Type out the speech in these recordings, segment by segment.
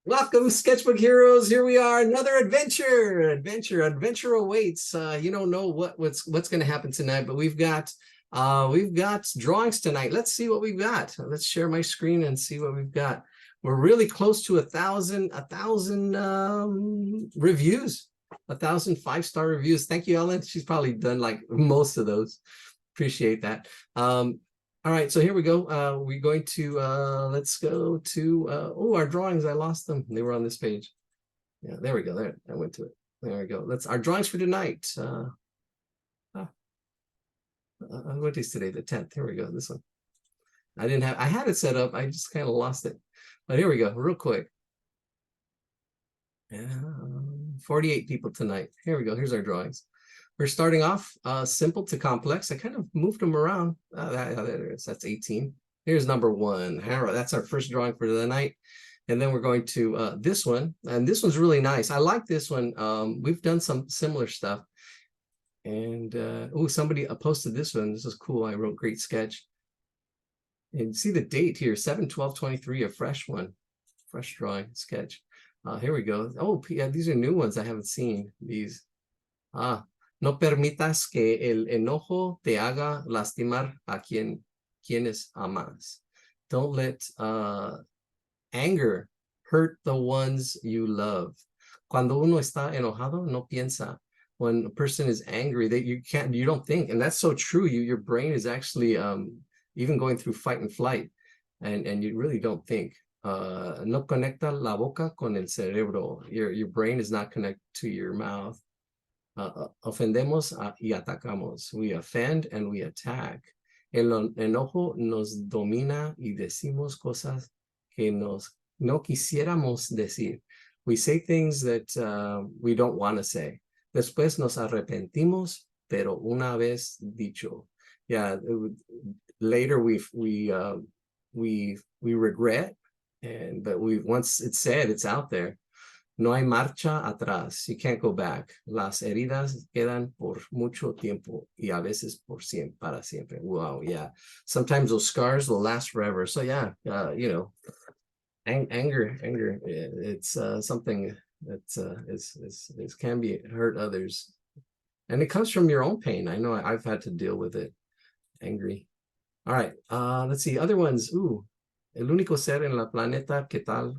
Welcome, sketchbook heroes. Here we are, another adventure awaits. You don't know what's going to happen tonight, but we've got drawings tonight. Let's see what we've got. Let's share my screen and see what we've got. We're really close to a thousand reviews, 1,000 5-star reviews. Thank you, Ellen. She's probably done like most of those. Appreciate that. All right, so here we go. We're going to, let's go to, our drawings. I lost them. They were on this page. Yeah, there we go. There, I went to it. There we go. Our drawings for tonight. What is today? The 10th. Here we go. This one. I had it set up. I just kind of lost it. But here we go, real quick. 48 people tonight. Here we go. Here's our drawings. We're starting off simple to complex. I kind of moved them around. There it is. That's 18. Here's number 1. That's our first drawing for the night. And then we're going to this one. And this one's really nice. I like this one. We've done some similar stuff. And somebody posted this one. This is cool. I wrote great sketch. And see the date here, 7/12/23, a fresh one. Fresh drawing sketch. Here we go. Oh, yeah, these are new ones I haven't seen. These. No permitas que el enojo te haga lastimar a quienes amas. Don't let anger hurt the ones you love. Cuando uno está enojado, no piensa. When a person is angry, you don't think, and that's so true. Your brain is actually even going through fight and flight, and you really don't think. No conecta la boca con el cerebro. Your brain is not connected to your mouth. Ofendemos y atacamos. We offend and we attack. El enojo nos domina y decimos cosas que no quisiéramos decir. We say things that we don't want to say. Después nos arrepentimos, pero una vez dicho. Yeah, later we regret, but once it's said, it's out there. No hay marcha atrás. You can't go back. Las heridas quedan por mucho tiempo y a veces por siempre, para siempre. Wow, yeah. Sometimes those scars will last forever. So yeah, anger. It's something that is can be hurt others, and it comes from your own pain. I know I've had to deal with it. Angry. All right. Let's see other ones. El único ser en la planeta, ¿qué tal?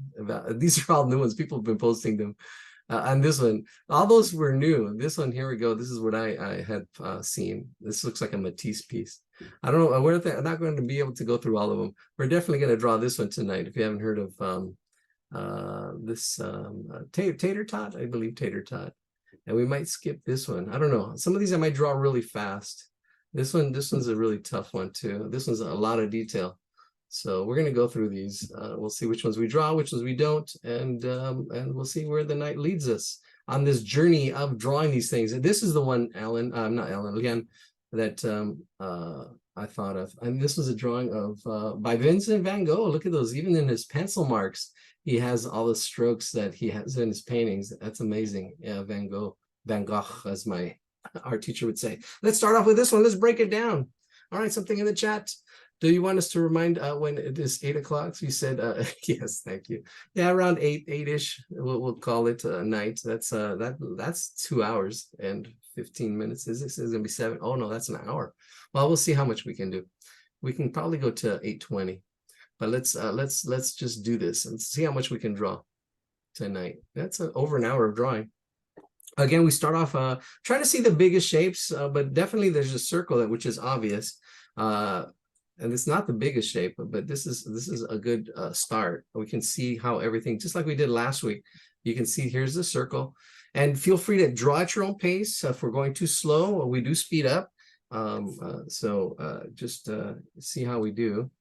These are all new ones. People have been posting them. And this one, all those were new. This one, here we go. This is what I had seen. This looks like a Matisse piece. I don't know. I'm not going to be able to go through all of them. We're definitely going to draw this one tonight. If you haven't heard of this Tater Tot, I believe Tater Tot. And we might skip this one. I don't know. Some of these I might draw really fast. This one's a really tough one too. This one's a lot of detail. So we're going to go through these. We'll see which ones we draw, which ones we don't, and we'll see where the night leads us on this journey of drawing these things. And this is the one, not Ellen, again, that I thought of. And this was a drawing of by Vincent van Gogh. Look at those. Even in his pencil marks, he has all the strokes that he has in his paintings. That's amazing. Yeah, Van Gogh, as my art teacher would say. Let's start off with this one. Let's break it down. All right, something in the chat. Do you want us to remind when it is 8 o'clock? So you said yes, thank you. Yeah, around 8-ish. We'll call it night. That's 2 hours and 15 minutes. Is this is gonna be 7? Oh no, that's an hour. Well, we'll see how much we can do. We can probably go to 8:20, but let's just do this and see how much we can draw tonight. That's over an hour of drawing. Again, we start off trying to see the biggest shapes, but definitely there's a circle which is obvious. And it's not the biggest shape, but this is a good start. We can see how everything, just like we did last week, you can see here's the circle. And feel free to draw at your own pace. If we're going too slow, we do speed up. Just see how we do.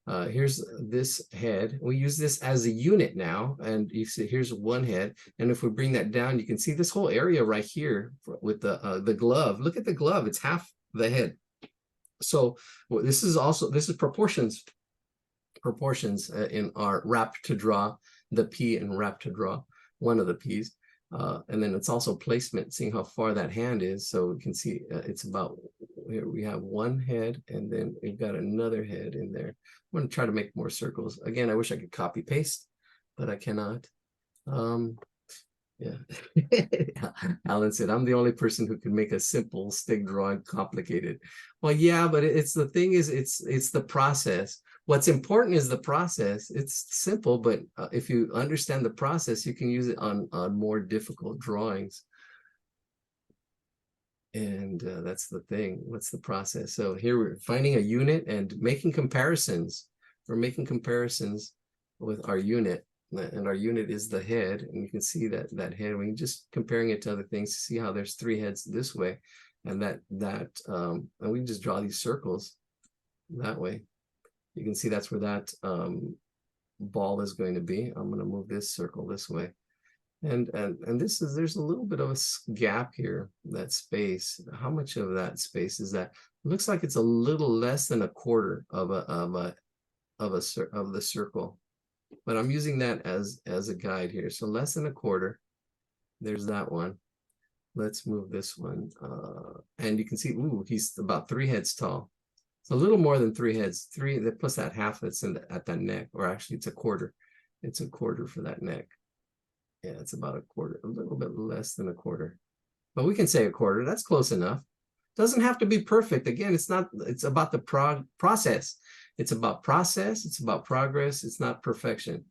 Here's this head. We use this as a unit now, and you see here's one head. And if we bring that down, you can see this whole area right here with the glove. Look at the glove; it's half the head. So this is proportions in our wrap to draw, the P and wrap to draw, one of the P's. And then it's also placement, seeing how far that hand is. So we can see it's about, here we have one head and then we've got another head in there. I'm going to try to make more circles. Again, I wish I could copy paste, but I cannot. Yeah. Alan said, I'm the only person who can make a simple stick drawing complicated. Well, yeah, but it's the thing is, it's the process. What's important is the process. It's simple, but if you understand the process, you can use it on more difficult drawings. And that's the thing. What's the process? So here we're finding a unit and making comparisons. We're making comparisons with our unit, and our unit is the head. And you can see that head. When you're just comparing it to other things, see how there's 3 heads this way, and and we can just draw these circles that way. You can see that's where that ball is going to be. I'm going to move this circle this way. And there's a little bit of a gap here, that space. How much of that space is that? It looks like it's a little less than a quarter of the circle, but I'm using that as a guide here. So less than a quarter. There's that one. Let's move this one, and you can see, ooh, he's about 3 heads tall. It's a little more than 3 heads. 3 plus that half that's at that neck, or actually it's a quarter. It's a quarter for that neck. Yeah, it's about a quarter, a little bit less than a quarter. But we can say a quarter. That's close enough. Doesn't have to be perfect. Again, it's about the process. It's about process. It's about progress. It's not perfection.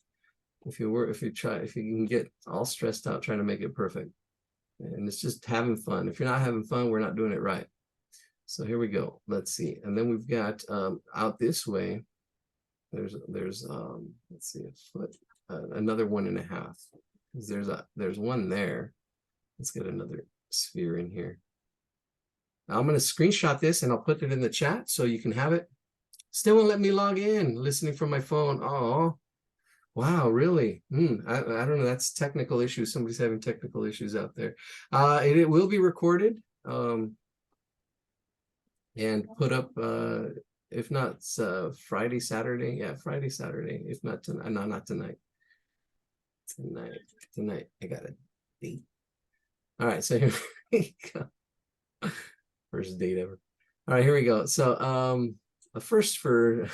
If you can get all stressed out trying to make it perfect. And it's just having fun. If you're not having fun, we're not doing it right. So here we go. Let's see. And then we've got out this way, there's let's see, a foot, another 1.5. There's one there. Let's get another sphere in here. Now I'm going to screenshot this and I'll put it in the chat so you can have it. Still won't let me log in, listening from my phone. Oh, wow, really? I don't know. That's technical issues. Somebody's having technical issues out there. It will be recorded and put up, if not Friday, Saturday. Yeah, Friday, Saturday. If not tonight. No, not tonight. Tonight I got a date. All right, so here we go. First date ever. All right, here we go. So the first for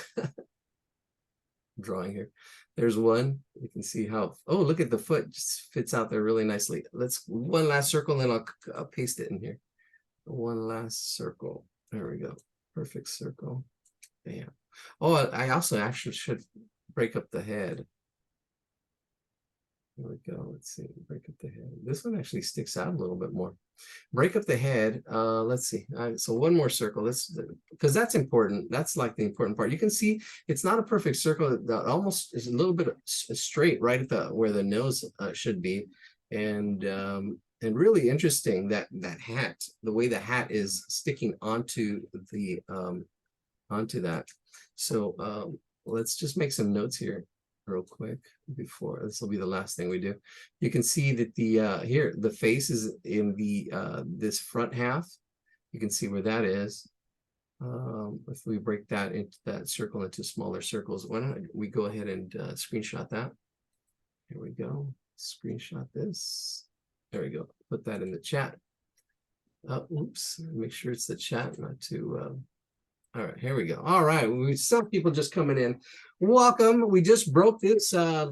drawing here, there's one. You can see how, oh, look at the foot, just fits out there really nicely. Let's one last circle, and then I'll paste it in here. One last circle. There we go. Perfect circle. Bam. Oh, I also actually should break up the head. There we go. Let's see. Break up the head. This one actually sticks out a little bit more. Break up the head. Let's see. So one more circle. Because that's important. That's like the important part. You can see it's not a perfect circle. It almost is a little bit straight right at where the nose should be, and really interesting that hat, the way the hat is sticking onto the onto that. So let's just make some notes here real quick before this will be the last thing we do. You can see that the here the face is in the this front half. You can see where that is. If we break that into that circle into smaller circles, why don't we go ahead and screenshot that? Here we go. Screenshot this. There we go. Put that in the chat. Oops. Make sure it's the chat, not too. All right, here we go. All right, some people just coming in. Welcome. We just broke this.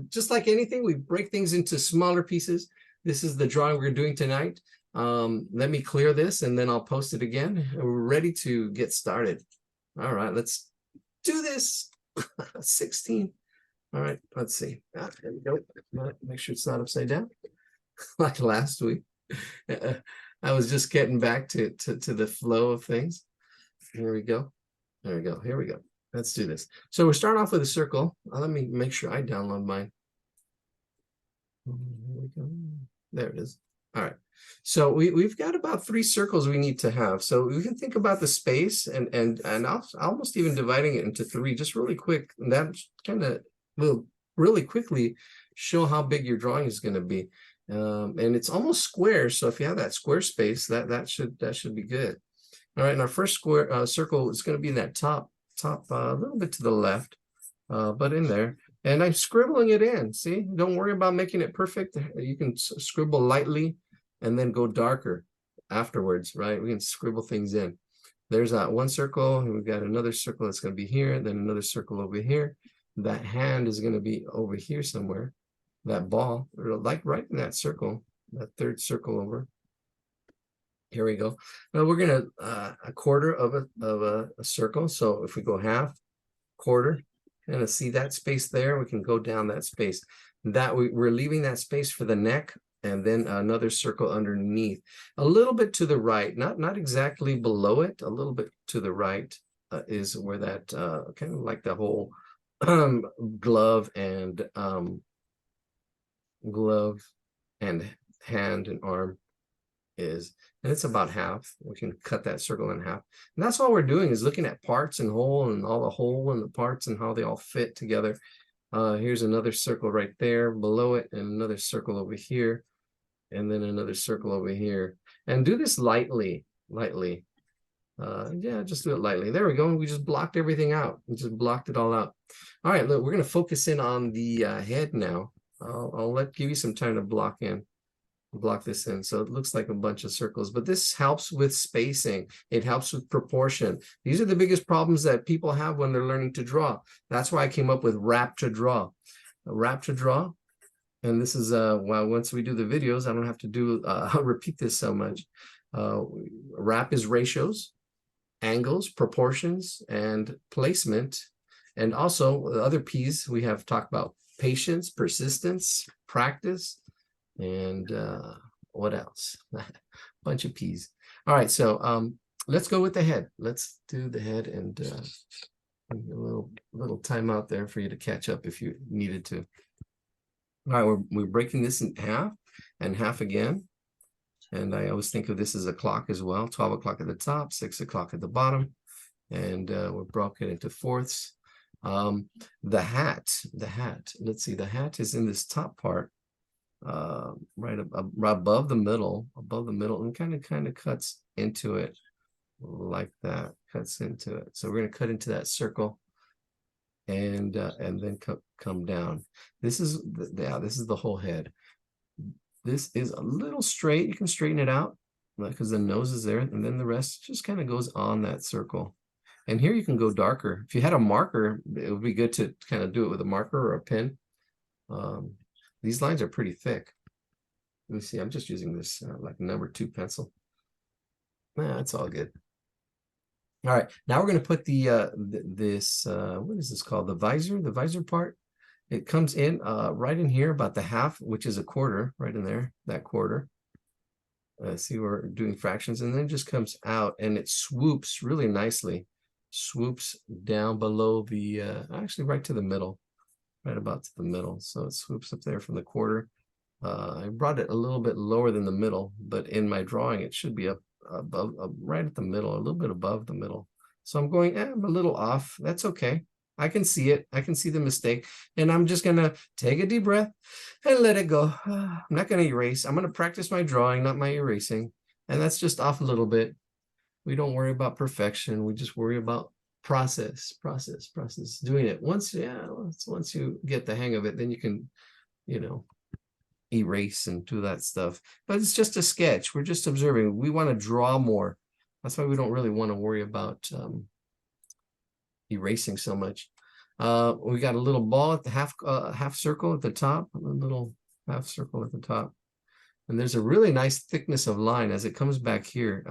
Just like anything, we break things into smaller pieces. This is the drawing we're doing tonight. Let me clear this and then I'll post it again. We're ready to get started. All right, let's do this. 16. All right, let's see. There we go. Make sure it's not upside down like last week. I was just getting back to the flow of things. Here we go. There we go. Here we go. Let's do this. So we're starting off with a circle. Let me make sure I download mine. Here we go. There it is. All right. So we've got about 3 circles we need to have. So we can think about the space and almost even dividing it into 3 just really quick. And that kind of will really quickly show how big your drawing is going to be. And it's almost square. So if you have that square space, that should be good. All right, and our first square circle is going to be in that top a little bit to the left, but in there. And I'm scribbling it in. See, don't worry about making it perfect. You can scribble lightly and then go darker afterwards, right? We can scribble things in. There's that one circle, and we've got another circle that's going to be here, then another circle over here. That hand is going to be over here somewhere. that ball, like right in that circle, that third circle over. Here we go. Now we're gonna a quarter of a circle. So if we go half, quarter, and see that space there, we can go down that space. That we're leaving that space for the neck, and then another circle underneath, a little bit to the right, not exactly below it, a little bit to the right is where that kind of like the whole glove and hand and arm is, and it's about half. We can cut that circle in half, and that's all we're doing is looking at parts and whole, and all the whole and the parts and how they all fit together. Here's another circle right there below it, and another circle over here, and then another circle over here. And do this lightly. Yeah, just do it lightly. There we go. We just blocked everything out. We just blocked it all out. All right, look, we're going to focus in on the head now. I'll give you some time to block this in. So it looks like a bunch of circles, but this helps with spacing. It helps with proportion. These are the biggest problems that people have when they're learning to draw. That's why I came up with wrap to draw. Wrap to draw. And this is well, once we do the videos, I don't have to do repeat this so much. Wrap is ratios, angles, proportions, and placement. And also the other P's we have talked about: patience, persistence, practice, and what else? Bunch of P's. All right, so let's go with the head. Let's do the head, and a little time out there for you to catch up if you needed to. All right, we're breaking this in half and half again. And I always think of this as a clock as well. 12 o'clock at the top, 6 o'clock at the bottom. And we're broken into fourths. The hat, let's see, the hat is in this top part, right above the middle, and kind of cuts into it like that, cuts into it. So we're going to cut into that circle, and then come down. This is the whole head. This is a little straight. You can straighten it out because the nose is there, and then the rest just kind of goes on that circle. And here you can go darker. If you had a marker, it would be good to kind of do it with a marker or a pen. These lines are pretty thick. Let me see. I'm just using this like number 2 pencil. Nah, it's all good. All right. Now we're going to put the what is this called? The visor part. It comes in right in here, about the half, which is a quarter, right in there, that quarter. See, we're doing fractions, and then it just comes out, and it swoops really nicely. Swoops down below the, actually right to the middle, right about to the middle. So it swoops up there from the quarter. I brought it a little bit lower than the middle, but in my drawing, it should be up above, right at the middle, a little bit above the middle. So I'm going, I'm a little off. That's okay. I can see it. I can see the mistake. And I'm just going to take a deep breath and let it go. I'm not going to erase. I'm going to practice my drawing, not my erasing. And that's just off a little bit. We don't worry about perfection. We just worry about process. Doing it once you get the hang of it, then you can, erase and do that stuff. But it's just a sketch. We're just observing. We want to draw more. That's why we don't really want to worry about erasing so much. We got a little ball at the half circle at the top, a little half circle at the top. And there's a really nice thickness of line as it comes back here.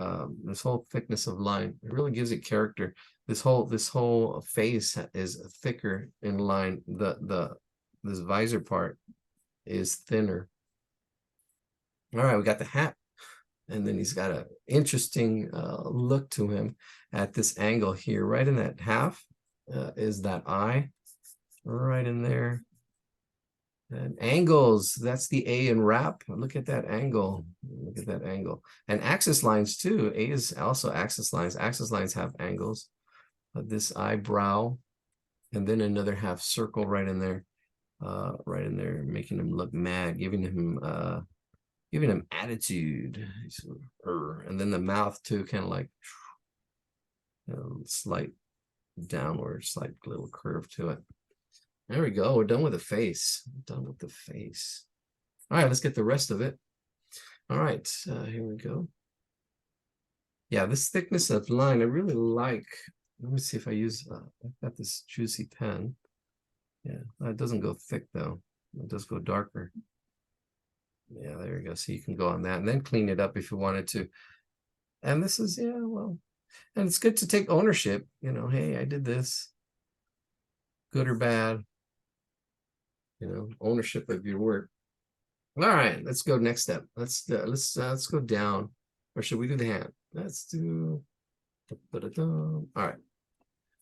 This whole thickness of line, it really gives it character. This whole face is thicker in line. This visor part is thinner. All right, we got the hat, and then he's got an interesting look to him at this angle here. Right in that half is that eye, right in there. And angles, that's the A in wrap. Look at that angle. Look at that angle. And axis lines too. A is also axis lines. Axis lines have angles. This eyebrow, and then another half circle right in there, making him look mad, giving him attitude. And then the mouth too, kind of like slight downward, slight little curve to it. There we go. We're done with the face. Done with the face. All right, let's get the rest of it. All right, here we go. Yeah, this thickness of line, I really like. Let me see if I use, I've got this juicy pen. Yeah, it doesn't go thick though. It does go darker. Yeah, there you go. So you can go on that and then clean it up if you wanted to. And this is, yeah, well, and it's good to take ownership. You know, hey, I did this, good or bad. You know, ownership of your work. All right, let's go next step. Let's go down, or should we do the hand? Let's do. All right,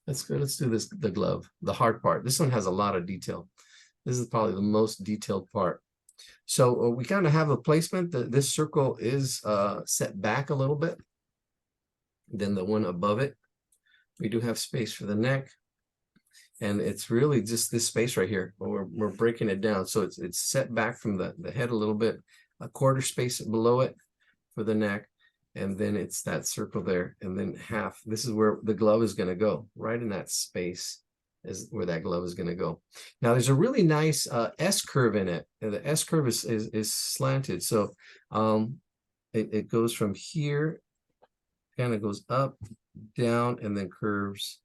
let's go. Let's do this. The glove, the hard part. This one has a lot of detail. This is probably the most detailed part. So we kind of have a placement that this circle is set back a little bit than the one above it. We do have space for the neck. And it's really just this space right here. We're breaking it down. So it's set back from the head a little bit, a quarter space below it for the neck. And then it's that circle there. And then half. This is where the glove is going to go. Right in that space is where that glove is going to go. Now there's a really nice S curve in it. And the S curve is slanted. So it goes from here, kind of goes up, down, and then curves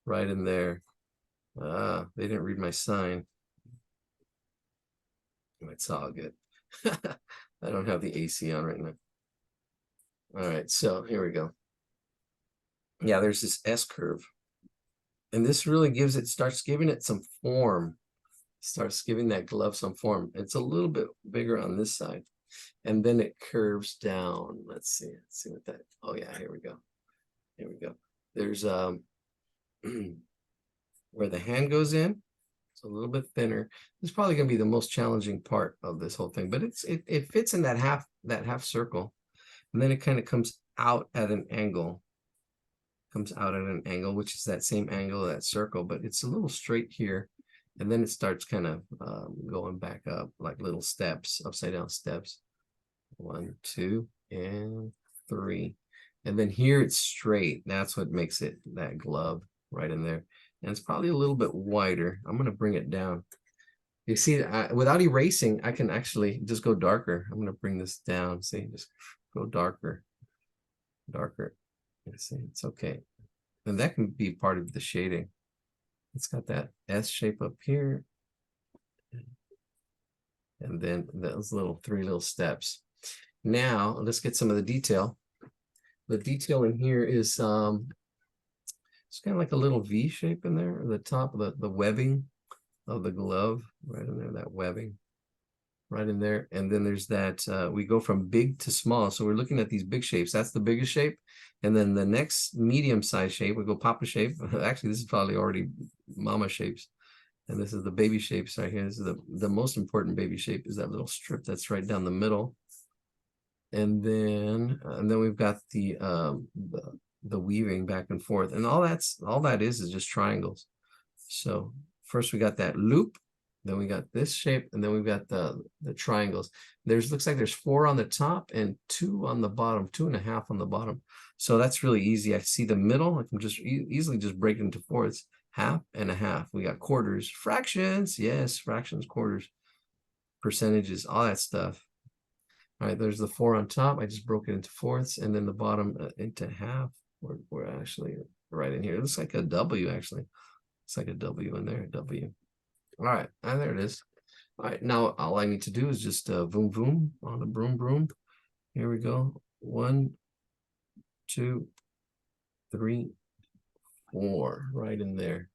right in there. They didn't read my sign. It's all good. I don't have the AC on right now. All right, so here we go. Yeah, there's this S curve. And this really starts giving it some form. Starts giving that glove some form. It's a little bit bigger on this side. And then it curves down. Let's see what that, oh yeah, here we go. Here we go. There's where the hand goes in, it's a little bit thinner. It's probably going to be the most challenging part of this whole thing, but it fits in that half circle, and then it kind of comes out at an angle. Comes out at an angle, which is that same angle of that circle, but it's a little straight here, and then it starts kind of going back up like little steps, upside down steps. 1, 2, and 3, and then here it's straight. That's what makes it that glove right in there. And it's probably a little bit wider. I'm going to bring it down. You see, without erasing, I can actually just go darker. I'm going to bring this down. See, just go darker, darker. You see, it's okay. And that can be part of the shading. It's got that S shape up here. And then those three little steps. Now, let's get some of the detail. The detail in here is it's kind of like a little V shape in there, at the top of the webbing of the glove, right in there, that webbing, right in there. And then there's that, we go from big to small. So we're looking at these big shapes. That's the biggest shape. And then the next medium-sized shape, we go Papa shape. Actually, this is probably already Mama shapes. And this is the baby shapes right here. This is the most important baby shape, is that little strip that's right down the middle. And then we've got the weaving back and forth, and all that is just triangles. So first we got that loop, then we got this shape, and then we've got the triangles. Looks like there's 4 on the top and 2 on the bottom, 2.5 on the bottom. So that's really easy. I see the middle. I can just easily just break it into fourths, half and a half. We got quarters, fractions, yes, fractions, quarters, percentages, all that stuff. All right, there's the 4 on top. I just broke it into fourths, and then the bottom into half. We're actually right in here. It looks like a W, actually. It's like a W in there, a W. All right, and there it is. All right, now all I need to do is just boom, boom on the broom, broom. Here we go. 1, 2, 3, 4, right in there.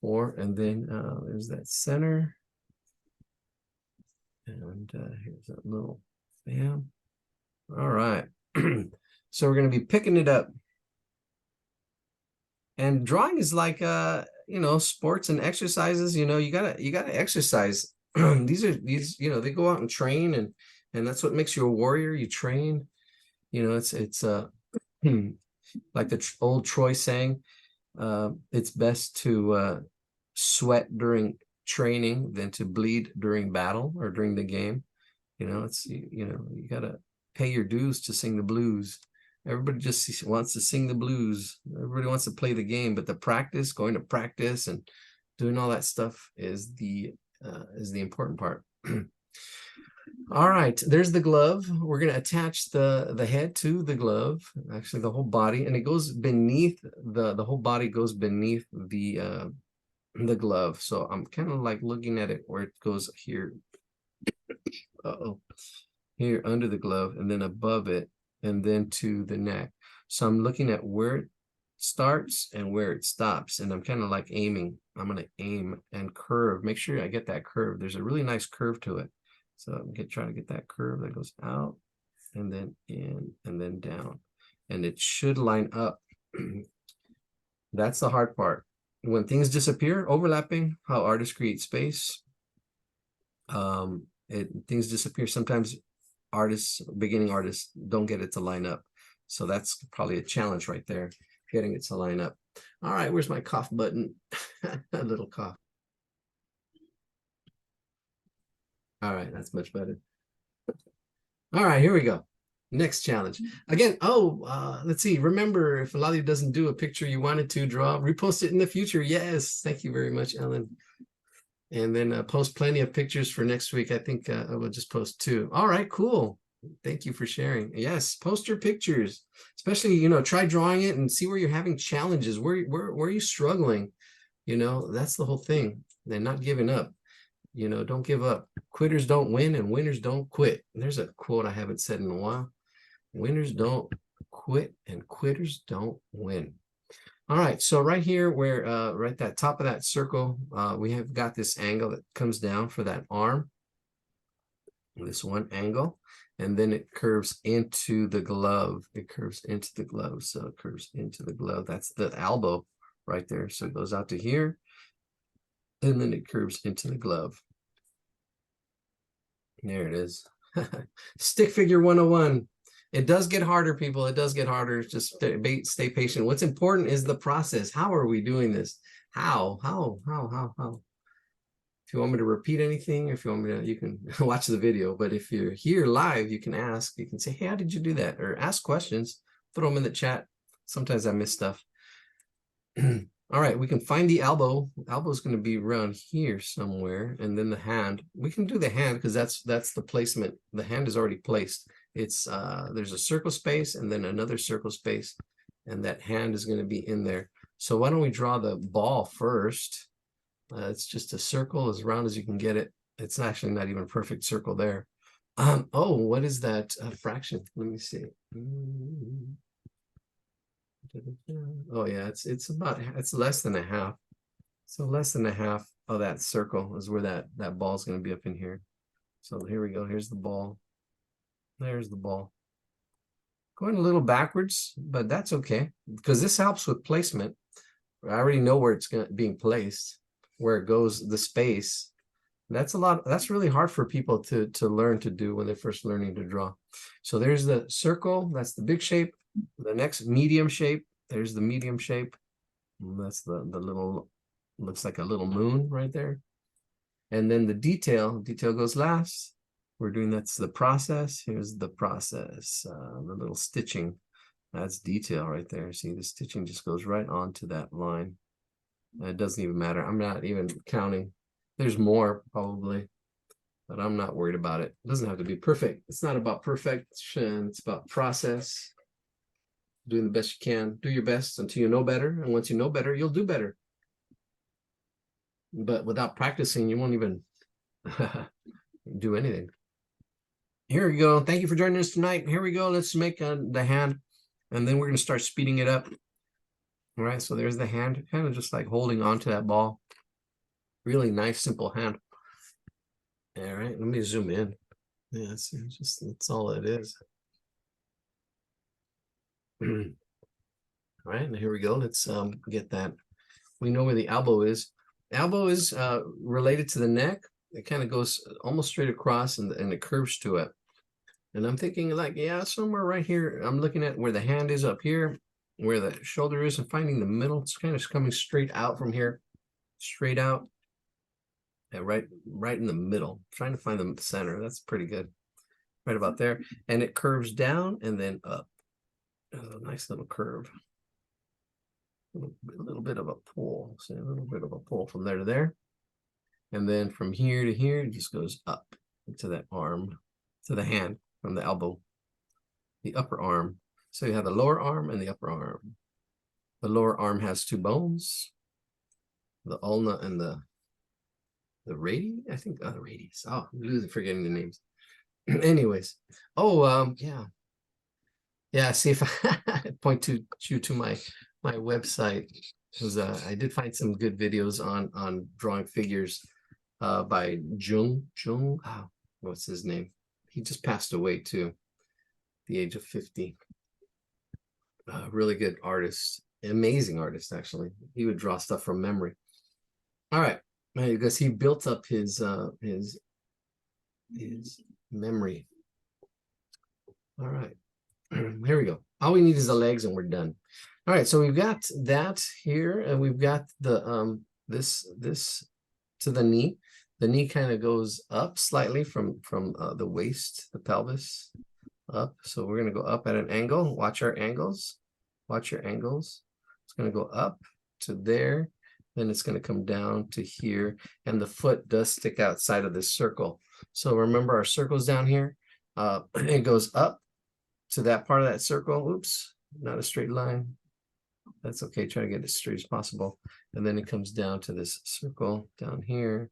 4, and then there's that center. And here's that little bam. All right. So we're going to be picking it up. And drawing is like sports and exercises. You gotta exercise. these they go out and train, and that's what makes you a warrior. You train. It's like the old Troy saying, it's best to sweat during training than to bleed during battle or during the game. You gotta pay your dues to sing the blues. Everybody just wants to sing the blues. Everybody wants to play the game, but the practice, going to practice and doing all that stuff is the important part. All right, there's the glove. We're going to attach the head to the glove, actually the whole body, and it goes beneath the whole body goes beneath the the glove. So I'm kind of like looking at it where it goes here. Uh-oh. Here under the glove and then above it and then to the neck. So I'm looking at where it starts and where it stops. And I'm kind of like aiming. I'm going to aim and curve. Make sure I get that curve. There's a really nice curve to it. So I'm going to try to get that curve that goes out and then in and then down. And it should line up. That's the hard part. When things disappear, overlapping, how artists create space. Things disappear. Sometimes artists, beginning artists, don't get it to line up. So that's probably a challenge right there, getting it to line up. All right, where's my cough button? A little cough. All right, that's much better. All right, here we go. Next challenge. Again, let's see. Remember, if a lot of you doesn't do a picture you wanted to draw, repost it in the future. Yes, thank you very much, Ellen. And then post plenty of pictures for next week. I think I will just post 2. All right, cool. Thank you for sharing. Yes, post your pictures, especially, you know, try drawing it and see where you're having challenges. Where are you struggling? You know, that's the whole thing. And not giving up. You know, don't give up. Quitters don't win and winners don't quit. And there's a quote I haven't said in a while. Winners don't quit and quitters don't win. All right, so right here where right at the top of that circle, we have got this angle that comes down for that arm. This one angle, and then it curves into the glove. It curves into the glove, so it curves into the glove. That's the elbow right there. So it goes out to here, and then it curves into the glove. There it is. Stick figure 101. It does get harder, people. It does get harder. Just stay patient. What's important is the process. How are we doing this? How? If you want me to repeat anything, if you want me to, you can watch the video. But if you're here live, you can ask. You can say, hey, how did you do that? Or ask questions. Throw them in the chat. Sometimes I miss stuff. All right, we can find the elbow. Elbow is going to be around here somewhere. And then the hand. We can do the hand because that's the placement. The hand is already placed. It's there's a circle space and then another circle space. And that hand is going to be in there. So why don't we draw the ball first? It's just a circle as round as you can get it. It's actually not even a perfect circle there. Oh, what is that fraction? Let me see. Oh yeah, it's less than a half. So less than a half of that circle is where that ball is going to be up in here. So here we go. Here's the ball. There's the ball. Going a little backwards, but that's okay because this helps with placement. I already know where it's being placed, where it goes, the space. That's really hard for people to learn to do when they're first learning to draw. So there's the circle, that's the big shape. The next medium shape, there's the medium shape. And that's the little, looks like a little moon right there. And then the detail goes last. We're doing, that's the process. Here's the process, the little stitching. That's detail right there. See, the stitching just goes right onto that line. It doesn't even matter. I'm not even counting. There's more probably, but I'm not worried about it. It doesn't have to be perfect. It's not about perfection. It's about process. Doing the best you can. Do your best until you know better. And once you know better, you'll do better. But without practicing, you won't even do anything. Here we go. Thank you for joining us tonight. Here we go. Let's make the hand. And then we're going to start speeding it up. All right, so there's the hand, kind of just like holding on to that ball. Really nice, simple hand. All right, let me zoom in. Yeah, that's all it is. All right, and here we go. Let's get that. We know where the elbow is. Elbow is related to the neck. It kind of goes almost straight across and it curves to it. And I'm thinking like, yeah, somewhere right here. I'm looking at where the hand is up here, where the shoulder is, and finding the middle. It's kind of coming straight out from here, straight out. Yeah, right in the middle. Trying to find the center. That's pretty good. Right about there. And it curves down and then up. A nice little curve. A little bit of a pull. See, a little bit of a pull from there to there. And then from here to here, it just goes up to that arm, to the hand, from the elbow, the upper arm. So you have the lower arm and the upper arm. The lower arm has 2 bones. the ulna and the radi, I think. Oh, the radius. Oh, I'm losing, forgetting the names. Anyways, oh, yeah. See if I point to you to my website, because I did find some good videos on drawing figures by Jung. Oh, what's his name? He just passed away too, the age of 50. Really good artist, amazing artist actually. He would draw stuff from memory. All right, because he built up his memory. All right, here we go. All we need is the legs and we're done. All right, so we've got that here, and we've got the this to the knee. The knee kind of goes up slightly from the waist, the pelvis, up. So we're going to go up at an angle. Watch our angles. Watch your angles. It's going to go up to there. Then it's going to come down to here. And the foot does stick outside of this circle. So remember our circle's down here. It goes up to that part of that circle. Oops, not a straight line. That's okay. Try to get it as straight as possible. And then it comes down to this circle down here.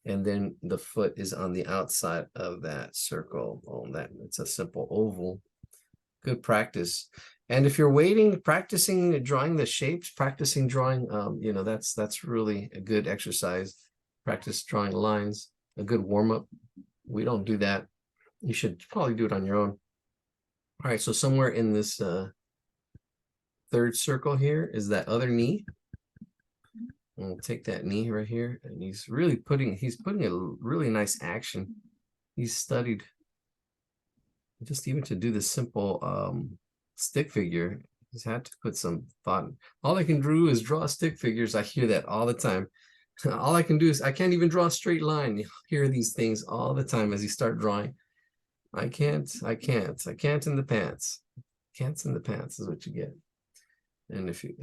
And then the foot is on the outside of that circle. Oh, that it's a simple oval. Good practice. And if you're practicing drawing the shapes, practicing drawing, you know, that's really a good exercise. Practice drawing lines, a good warm-up. We don't do that. You should probably do it on your own. All right, so somewhere in this third circle here is that other knee. And we'll take that knee right here, and he's putting a really nice action. He's studied just even to do this simple stick figure. He's had to put some thought. All I can do is draw stick figures. I hear that all the time. All I can do is I can't even draw a straight line. You hear these things all the time as you start drawing. I can't in the pants. Can't in the pants is what you get. And if you,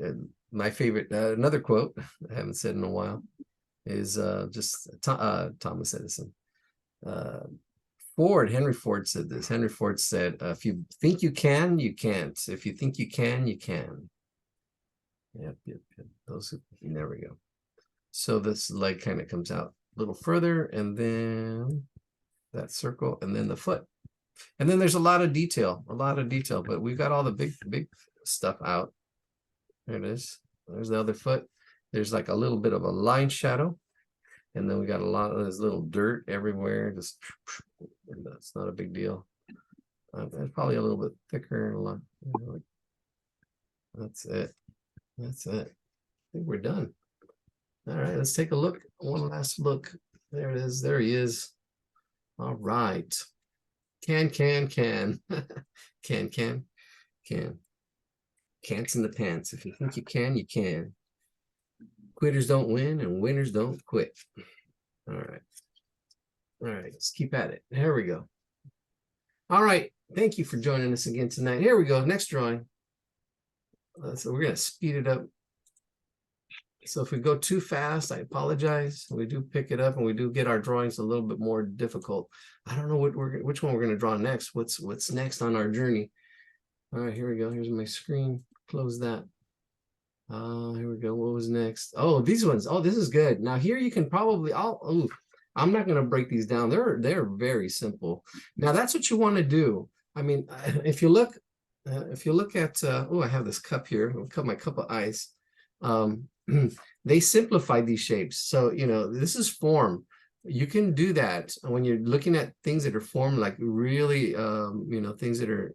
my favorite, another quote I haven't said in a while is just Thomas Edison. Henry Ford said this. Henry Ford said, if you think you can, you can't. If you think you can, you can. Yep. There we go. So this leg kind of comes out a little further, and then that circle, and then the foot. And then there's a lot of detail, but we've got all the big stuff out. There it is. There's the other foot. There's like a little bit of a line shadow. And then we got a lot of this little dirt everywhere. Just, that's not a big deal. It's probably a little bit thicker. That's it. That's it. I think we're done. All right, let's take a look. One last look. There it is. There he is. All right. Can. Can. Can'ts in the pants. If you think you can, you can. Quitters don't win, and winners don't quit. All right. All right, let's keep at it. Here we go. All right. Thank you for joining us again tonight. Here we go. Next drawing. So we're going to speed it up. So if we go too fast, I apologize. We do pick it up, and we do get our drawings a little bit more difficult. I don't know which one we're going to draw next. What's next on our journey? All right, here we go. Here's my screen. Close that. Here we go. What was next? Oh, these ones. Oh, this is good. Now here you can probably. I'm not going to break these down. They're very simple. Now that's what you want to do. I mean, if you look at. I have this cup here. I'll cut my cup of ice. They simplify these shapes. So this is form. You can do that when you're looking at things that are formed, like really, things that are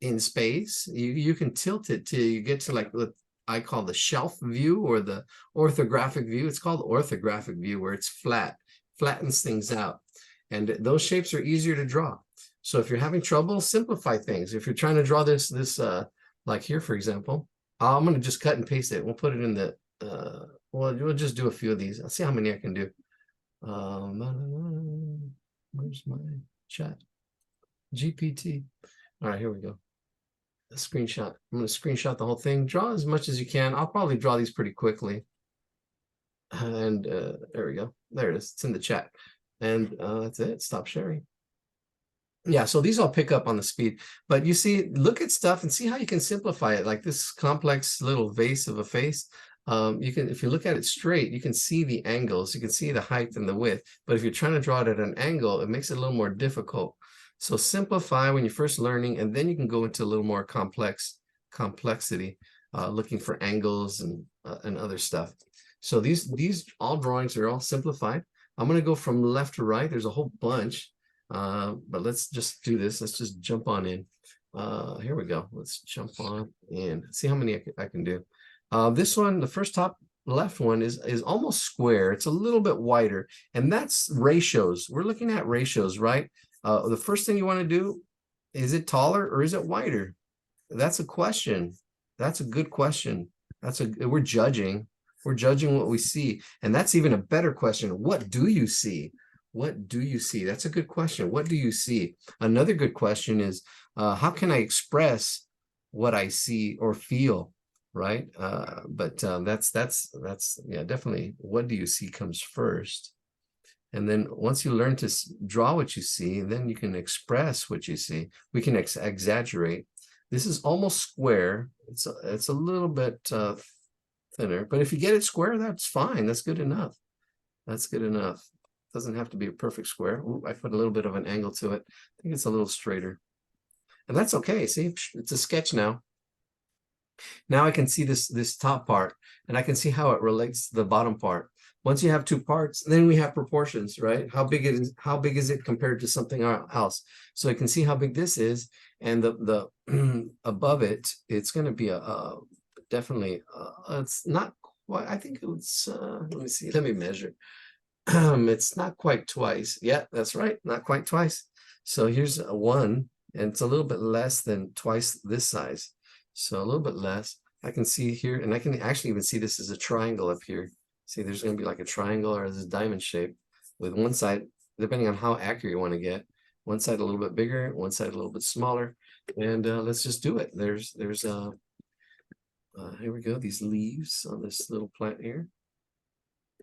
in space. You can tilt it till you get to like what I call the shelf view or the orthographic view. It's called orthographic view, where it's flattens things out, and those shapes are easier to draw. So if you're having trouble, simplify things. If you're trying to draw this like here, for example, I'm going to just cut and paste it. We'll put it in the we'll just do a few of these. I'll see how many I can do. Where's my chat? GPT. All right, here we go. A screenshot. I'm going to screenshot the whole thing. Draw as much as you can. I'll probably draw these pretty quickly. And there we go. There it is. It's in the chat. And that's it. Stop sharing. Yeah, so these I'll pick up on the speed. But you see, look at stuff and see how you can simplify it. Like this complex little vase of a face. You can, if you look at it straight, you can see the angles, you can see the height and the width. But if you're trying to draw it at an angle, it makes it a little more difficult. So simplify when you're first learning, and then you can go into a little more complexity, looking for angles and other stuff. So these all drawings are all simplified. I'm going to go from left to right. There's a whole bunch, but let's just do this. Let's just jump on in. Here we go. Let's jump on in. See how many I can do. This one, the first top left one is almost square. It's a little bit wider, and that's ratios. We're looking at ratios, right? The first thing you want to do, is it taller or is it wider? That's a question. That's a good question. We're judging what we see. And that's even a better question. What do you see? What do you see? That's a good question. What do you see? Another good question is, how can I express what I see or feel? Right? That's yeah, definitely. What do you see comes first. And then once you learn to draw what you see, then you can express what you see. We can exaggerate. This is almost square. It's a little bit thinner, but if you get it square, that's fine. That's good enough. That's good enough. Doesn't have to be a perfect square. Ooh, I put a little bit of an angle to it. I think it's a little straighter. And that's okay. See, it's a sketch now. Now I can see this top part, and I can see how it relates to the bottom part. Once you have two parts, then we have proportions, right? How big is it compared to something else? So I can see how big this is, and the above it, it's going to be a definitely it's not quite, I think it's let me see, let me measure. It's not quite twice. Yeah, that's right, not quite twice. So here's a 1, and it's a little bit less than twice this size. So a little bit less. I can see here, and I can actually even see this as a triangle up here. See, there's going to be like a triangle or this diamond shape with one side, depending on how accurate you want to get, one side a little bit bigger, one side a little bit smaller. And let's just do it. There's here we go, these leaves on this little plant here.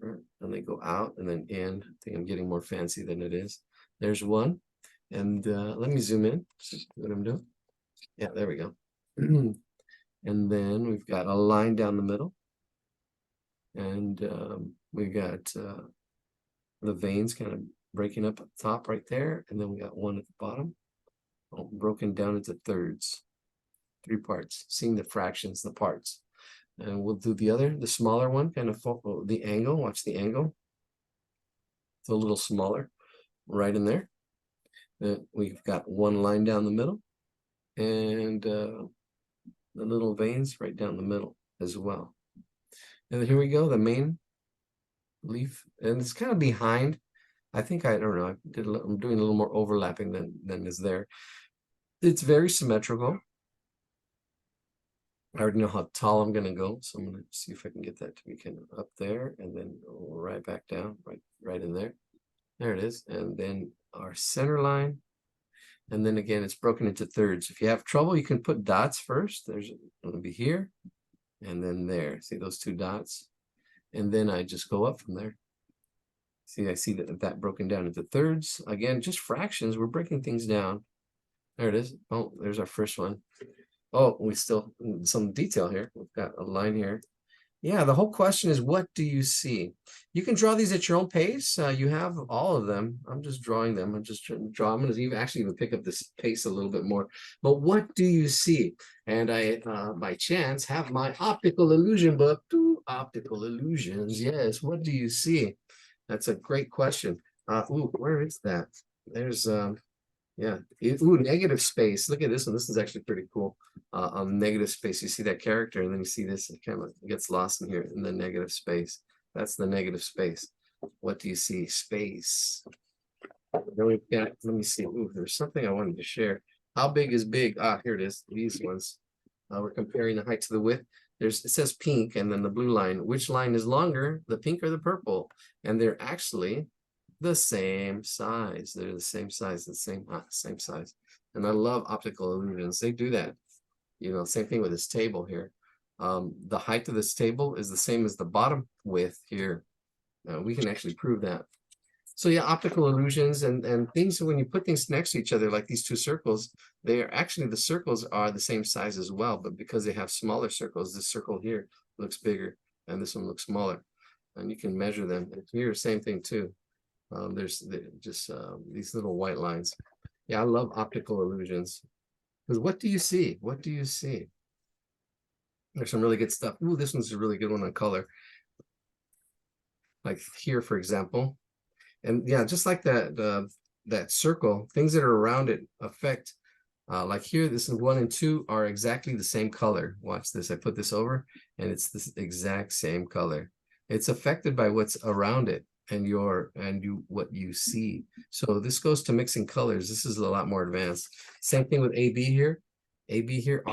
And they go out and then in. I think I'm getting more fancy than it is. There's one. And let me zoom in, see what I'm doing. Yeah, there we go. And then we've got a line down the middle. And we've got the veins kind of breaking up at the top right there. And then we got one at the bottom, broken down into thirds, 3 parts, seeing the fractions, the parts. And we'll do the smaller one, kind of the angle. Watch the angle. It's a little smaller, right in there. We've got one line down the middle, and the little veins right down the middle as well. And here we go, the main leaf, and it's kind of behind. I think I don't know. I'm doing a little more overlapping than is there. It's very symmetrical. I already know how tall I'm going to go, so I'm going to see if I can get that to be kind of up there, and then right back down, right in there. There it is, and then our center line, and then again it's broken into thirds. If you have trouble, you can put dots first. There's going to be here, and then there. See those 2 dots, and then I just go up from there. See, I see that broken down into thirds. Again, just fractions. We're breaking things down. There it is. Oh, there's our first one. Oh, we still some detail here. We've got a line here. Yeah, the whole question is, what do you see? You can draw these at your own pace. You have all of them. I'm just drawing them. I'm just trying to draw. I'm going to actually even pick up this pace a little bit more. But what do you see? And I, by chance, have my optical illusion book. Optical illusions. Yes. What do you see? That's a great question. Ooh, where is that? There's yeah. Ooh, negative space. Look at this one. This is actually pretty cool. On negative space, you see that character, and then you see this. It kind of gets lost in here in the negative space. That's the negative space. What do you see? Space. Then we've got, let me see. Ooh, there's something I wanted to share. How big is big? Ah, here it is. These ones. We're comparing the height to the width. It says pink, and then the blue line. Which line is longer, the pink or the purple? And they're actually the same size. They're the same size, the same size. And I love optical illusions. They do that. You know, same thing with this table here. The height of this table is the same as the bottom width here. We can actually prove that. So yeah, optical illusions and things, when you put things next to each other, like these 2 circles, they are actually, the circles are the same size as well, but because they have smaller circles, this circle here looks bigger. and this one looks smaller. And you can measure them. And here, same thing too. There's just these little white lines. Yeah, I love optical illusions. Because what do you see? What do you see? There's some really good stuff. Ooh, this one's a really good one on color. Like here, for example. And yeah, just like that, that circle, things that are around it affect. Like here, this is 1 and 2 are exactly the same color. Watch this. I put this over, and it's the exact same color. It's affected by what's around it and what you see. So this goes to mixing colors. This is a lot more advanced. Same thing with AB here. AB here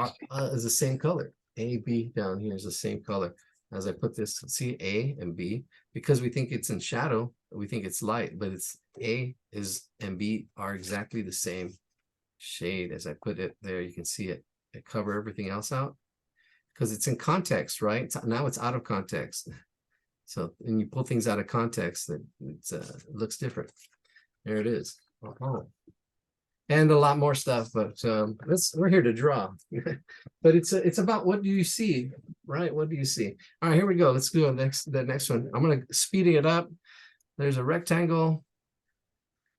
is the same color. AB down here is the same color. As I put this, see A and B, because we think it's in shadow, we think it's light, but it's A is and B are exactly the same shade. As I put it there, you can see it. I cover everything else out because it's in context, right? Now it's out of context. So when you pull things out of context, it looks different. There it is. And a lot more stuff, but we're here to draw. But it's about what do you see, right? What do you see? All right, here we go. Let's do the next one. I'm gonna speeding it up. There's a rectangle.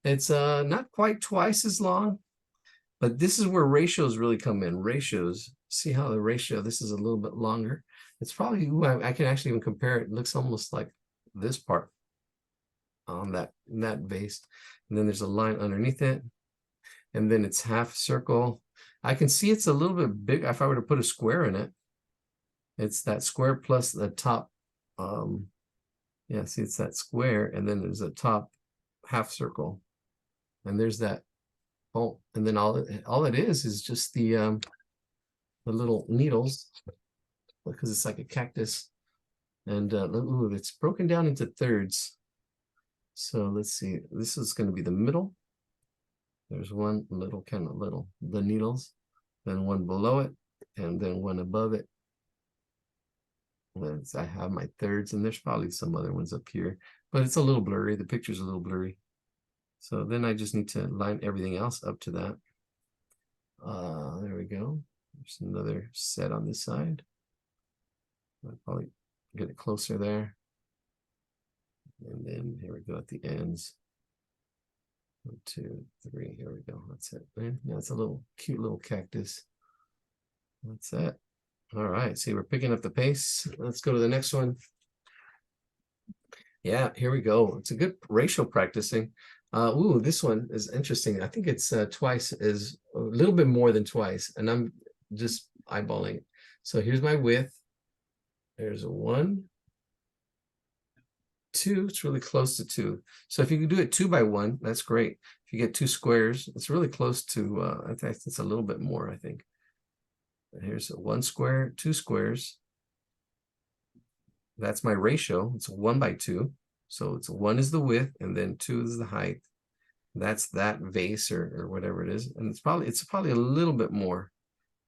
It's not quite twice as long, but this is where ratios really come in. Ratios. See how the ratio, this is a little bit longer. It's probably, ooh, I can actually even compare it. It looks almost like this part on that base. And then there's a line underneath it. And then it's half circle. I can see it's a little bit big. If I were to put a square in it, it's that square plus the top. Yeah, see, it's that square. And then there's a top half circle. And there's that. Oh, and then all it is just the little needles, because it's like a cactus. And ooh, it's broken down into thirds. So let's see. This is going to be the middle. There's one little, the needles, then one below it, and then one above it. And I have my thirds, and there's probably some other ones up here, but it's a little blurry. The picture's a little blurry. So then I just need to line everything else up to that. There we go. There's another set on this side. I'll probably get it closer there. And then here we go at the ends. 1, 2, 3. Here we go. That's it. Yeah, it's a little cute little cactus. That's it. All right. See, we're picking up the pace. Let's go to the next one. Yeah, here we go. It's a good ratio practicing. Ooh, this one is interesting. I think it's twice is a little bit more than twice, and I'm just eyeballing. So here's my width. There's a 1, 2. It's really close to 2. So if you can do it 2 by 1, that's great. If you get 2 squares, it's really close to. I think it's a little bit more. I think. Here's a 1 square, 2 squares. That's my ratio. It's 1 by 2. So it's 1 is the width, and then 2 is the height. That's that vase or whatever it is. And it's probably a little bit more.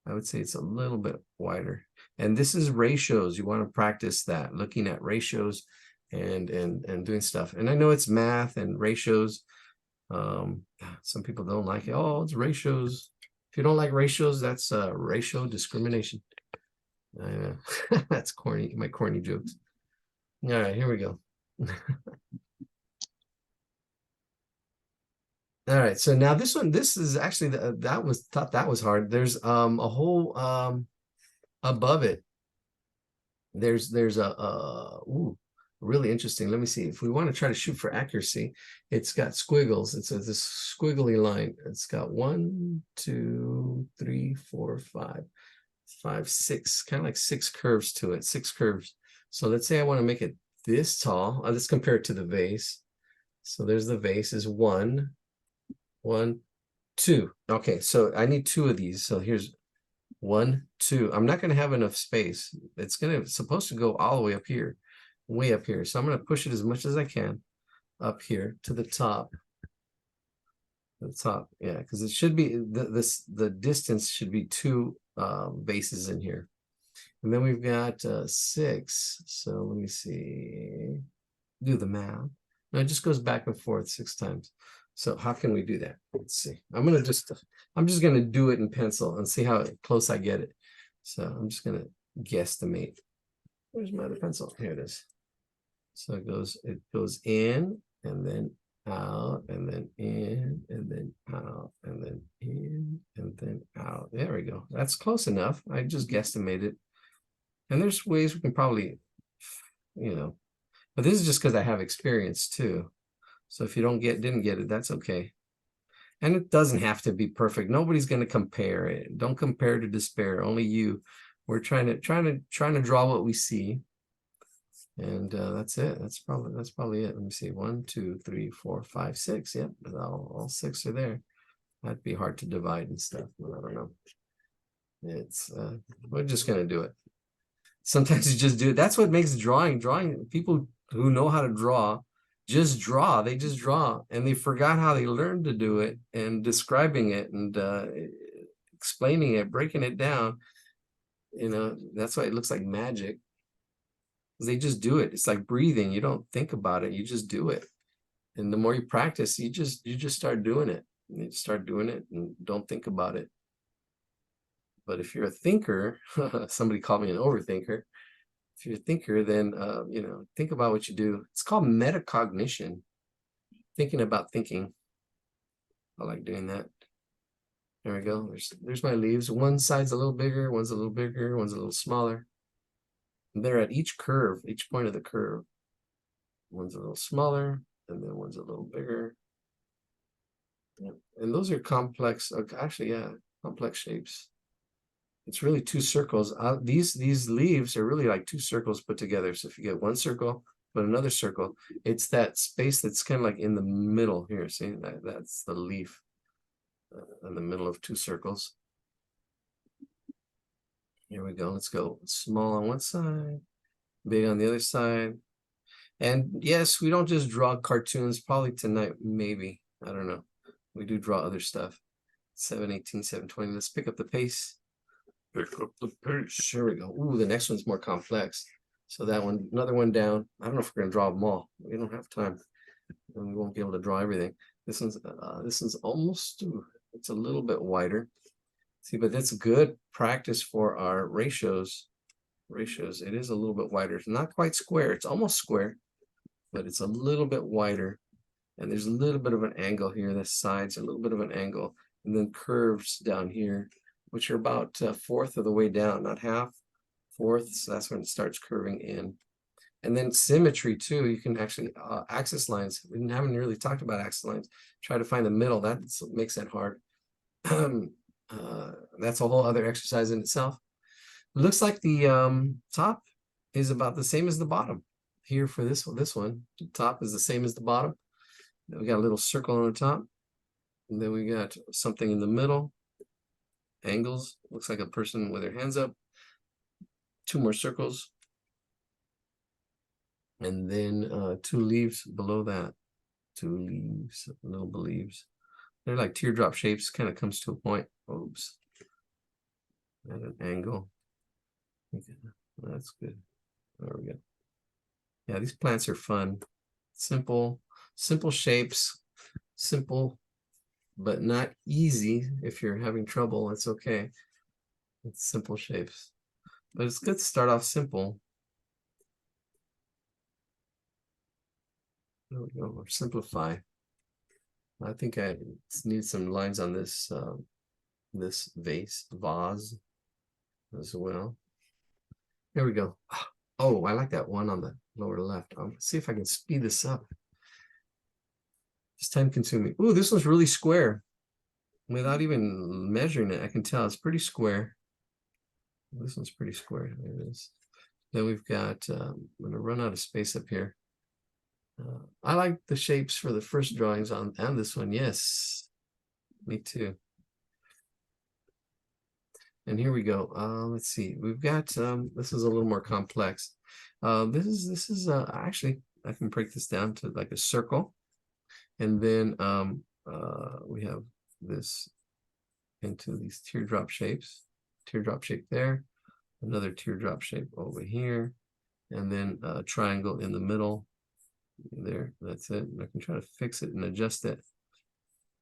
I would say it's a little bit wider. And this is ratios. You want to practice that, looking at ratios and doing stuff. And I know it's math and ratios. Some people don't like it. Oh, it's ratios. If you don't like ratios, that's ratio discrimination. I know. That's corny, my corny jokes. All right, here we go. All right, so now this is actually thought that was hard. There's a whole above it. There's a ooh, really interesting. Let me see. If we want to try to shoot for accuracy, it's got squiggles. It's this squiggly line. It's got 1, 2, 3, 4, 5, 5, 6, kind of like 6 curves to it. 6 curves. So let's say I want to make it this tall. Let's compare it to the vase. So there's the vase is 1, 1, 2. Okay, so I need 2 of these. So here's 1, 2. I'm not going to have enough space. It's supposed to go all the way up here, way up here. So I'm going to push it as much as I can up here to the top. The top, yeah, because it should be the distance should be 2 bases in here. And then we've got 6. So let me see. Do the math. No, it just goes back and forth 6 times. So how can we do that? Let's see. I'm just gonna do it in pencil and see how close I get it. So I'm just gonna guesstimate. Where's my other pencil? Here it is. So it goes in and then out and then in and then out and then in and then out. There we go. That's close enough. I just guesstimated. And there's ways we can probably, but this is just because I have experience too. So if you didn't get it, that's okay. And it doesn't have to be perfect. Nobody's going to compare it. Don't compare to despair. Only you. We're trying to draw what we see. And that's it. That's probably it. Let me see. 1, 2, 3, 4, 5, 6. Yep, all 6 are there. That'd be hard to divide and stuff. But I don't know. It's we're just gonna do it. Sometimes you just do it. That's what makes drawing. People who know how to draw just draw. They just draw, and they forgot how they learned to do it, and describing it and explaining it, breaking it down. That's why it looks like magic. They just do it. It's like breathing. You don't think about it. You just do it. And the more you practice, you just start doing it. You start doing it and don't think about it. But if you're a thinker, somebody called me an overthinker. If you're a thinker, then think about what you do. It's called metacognition. Thinking about thinking. I like doing that. There we go. There's my leaves. One side's a little bigger, one's a little bigger, one's a little smaller. They're at each curve, each point of the curve. One's a little smaller, and then one's a little bigger. Yeah. And those are complex, actually, yeah, complex shapes. It's really 2 circles. These leaves are really like 2 circles put together. So if you get one circle, but another circle, it's that space that's kind of like in the middle here. See, that's the leaf in the middle of 2 circles. Here we go. Let's go small on one side, big on the other side. And yes, we don't just draw cartoons. Probably tonight, maybe. I don't know. We do draw other stuff. 718, 720. Let's pick up the pace. Pick up the pace. Here we go. Ooh, the next one's more complex. So that one, another one down. I don't know if we're gonna draw them all. We don't have time, and we won't be able to draw everything. This one's almost. It's a little bit wider. See, but that's good practice for our ratios. It is a little bit wider. It's not quite square. It's almost square, but it's a little bit wider. And there's a little bit of an angle here. The sides are a little bit of an angle, and then curves down here, which are about 1/4 of the way down, not half, 1/4. So that's when it starts curving in. And then symmetry too. You can actually axis lines. We haven't really talked about axis lines. Try to find the middle. That makes that hard. That's a whole other exercise in itself. It looks like the top is about the same as the bottom here for this one. The top is the same as the bottom. Then we got a little circle on the top, and then we got something in the middle. Angles. Looks like a person with their hands up. 2 more circles, and then 2 leaves below that. 2 leaves, little leaves. They're like teardrop shapes. Kind of comes to a point. Oops. At an angle. Okay. That's good. There we go. Yeah, these plants are fun. Simple shapes. Simple, but not easy. If you're having trouble, it's okay. It's simple shapes. But it's good to start off simple. There we go. Or simplify. I think I need some lines on this this vase as well. There we go. Oh, I like that one on the lower left. I'll see if I can speed this up. It's time consuming. Ooh, this one's really square. Without even measuring it, I can tell it's pretty square. This one's pretty square. There it is. Then we've got, I'm going to run out of space up here. I like the shapes for the first drawings on this one. Yes, me too. And here we go. Let's see. We've got this is a little more complex. This is actually I can break this down to like a circle, and then we have this into these teardrop shapes. Teardrop shape there, another teardrop shape over here, and then a triangle in the middle. There, that's it. I can try to fix it and adjust it.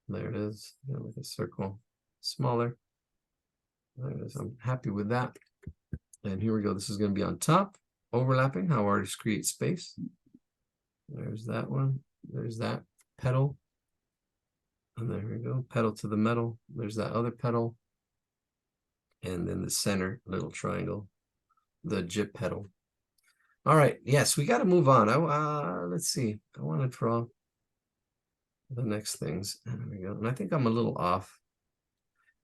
There it is. With a circle, smaller. There it is. I'm happy with that. And here we go. This is going to be on top. overlapping, how artists create space. There's that one. There's that petal. And there we go, petal to the metal. There's that other petal. And then the center little triangle, the gyp petal. All right, yes, we got to move on. Let's see. I want to draw the next things. There we go. And I think I'm a little off.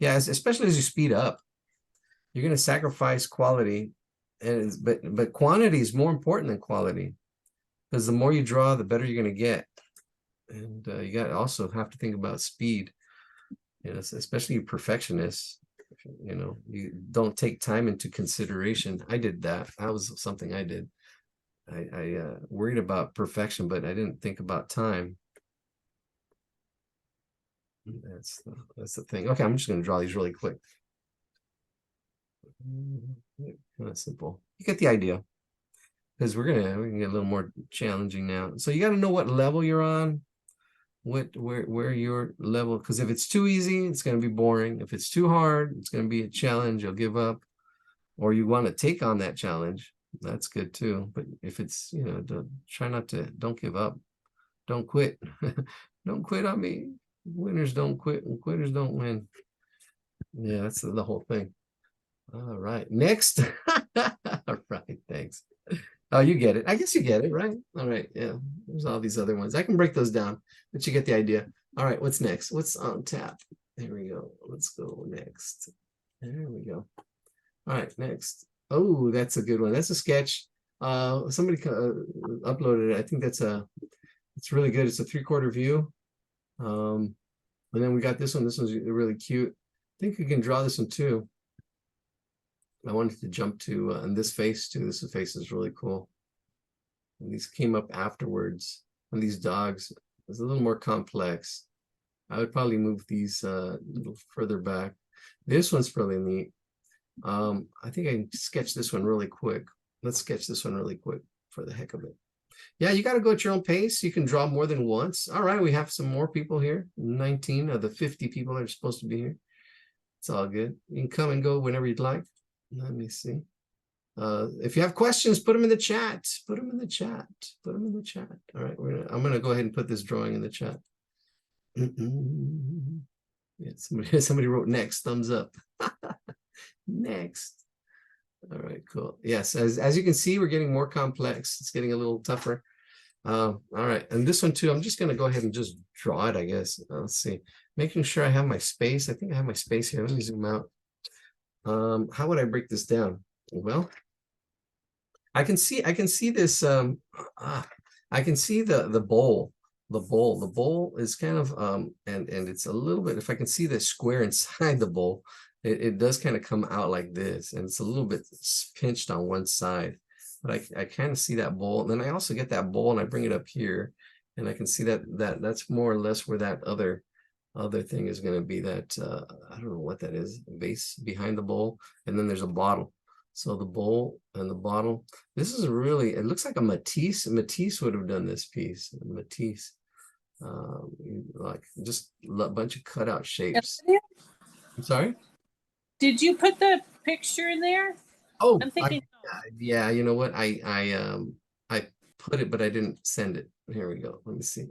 Yeah, especially as you speed up, you're going to sacrifice quality, and but quantity is more important than quality, because the more you draw, the better you're going to get. And you got to also have to think about speed. You know, especially you perfectionists. You know, you don't take time into consideration. I did that. That was something I did. I worried about perfection, but I didn't think about time. That's the thing. Okay, I'm just going to draw these really quick. Kind of simple. You get the idea, because we can get a little more challenging now. So you got to know what level you're on, where your level. Because if it's too easy, it's going to be boring. If it's too hard, it's going to be a challenge. You'll give up, or you want to take on that challenge. That's good too. But if it's, you know, don't give up. Don't quit. Don't quit on me. Winners don't quit and quitters don't win. Yeah, that's the whole thing. All right, next. All right, thanks. Oh, you get it. I guess you get it, right? All right, yeah. There's all these other ones. I can break those down, but you get the idea. All right, what's next? What's on tap? There we go. Let's go next. There we go. All right, next. Oh, that's a good one. That's a sketch. Somebody uploaded it. I think it's really good. It's a 3/4 view. And then we got this one. This one's really cute. I think you can draw this one too. I wanted to jump to and this face too. This face is really cool. And these came up afterwards. And these dogs is a little more complex. I would probably move these a little further back. This one's really neat. I think I can sketch this one really quick. Let's sketch this one really quick for the heck of it. Yeah, you got to go at your own pace. You can draw more than once. All right, we have some more people here. 19 of the 50 people that are supposed to be here. It's all good. You can come and go whenever you'd like. Let me see. If you have questions, put them in the chat. Put them in the chat. Put them in the chat. All right, I'm gonna go ahead and put this drawing in the chat. Yeah, somebody wrote next. Thumbs up. Next. All right, cool. Yes, as you can see, we're getting more complex. It's getting a little tougher. All right, and this one too, I'm just gonna go ahead and just draw it, I guess. Let's see, making sure I have my space. I think I have my space here. Let me zoom out. How would I break this down? Well, I can see this. I can see the bowl. The bowl is kind of and it's a little bit. If I can see the square inside the bowl, it does kind of come out like this, and it's a little bit pinched on one side. But I kind of see that bowl. And then I also get that bowl and I bring it up here, and I can see that's more or less where that other thing is going to be. That I don't know what that is, a vase behind the bowl, and then there's a bottle. So the bowl and the bottle. This is really, it looks like a Matisse. Matisse would have done this piece. Matisse, like just a bunch of cutout shapes. I'm sorry. Did you put the picture in there? Oh, I'm thinking. yeah. You know what? I put it, but I didn't send it. Here we go. Let me see.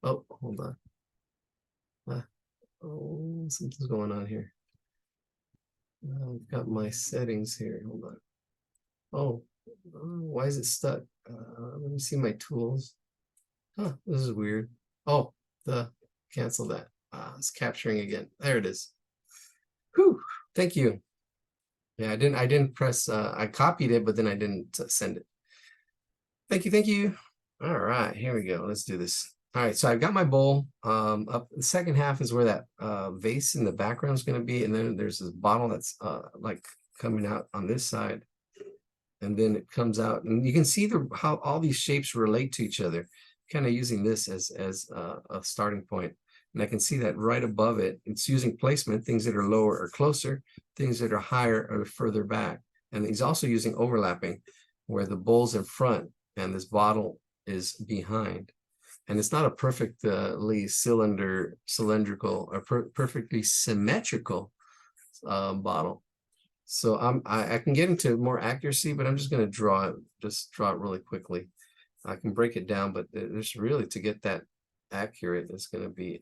Oh, hold on. Oh, something's going on here. I've got my settings here. Hold on. Oh, why is it stuck? Let me see my tools. Huh, this is weird. Oh, cancel that. It's capturing again. There it is. Whew, thank you. Yeah, I didn't press, I copied it, but then I didn't send it. Thank you. All right, here we go. Let's do this. All right, so I've got my bowl. Up the second half is where that vase in the background is going to be, and then there's this bottle that's like coming out on this side, and then it comes out, and you can see how all these shapes relate to each other. Kind of using this as a starting point, and I can see that right above it. It's using placement. Things that are lower are closer. Things that are higher are further back, and he's also using overlapping, where the bowl's in front and this bottle is behind. And it's not a perfectly cylindrical or perfectly symmetrical bottle. So I can get into more accuracy, but I'm just going to draw it really quickly. I can break it down, but there's really, to get that accurate, it's going to be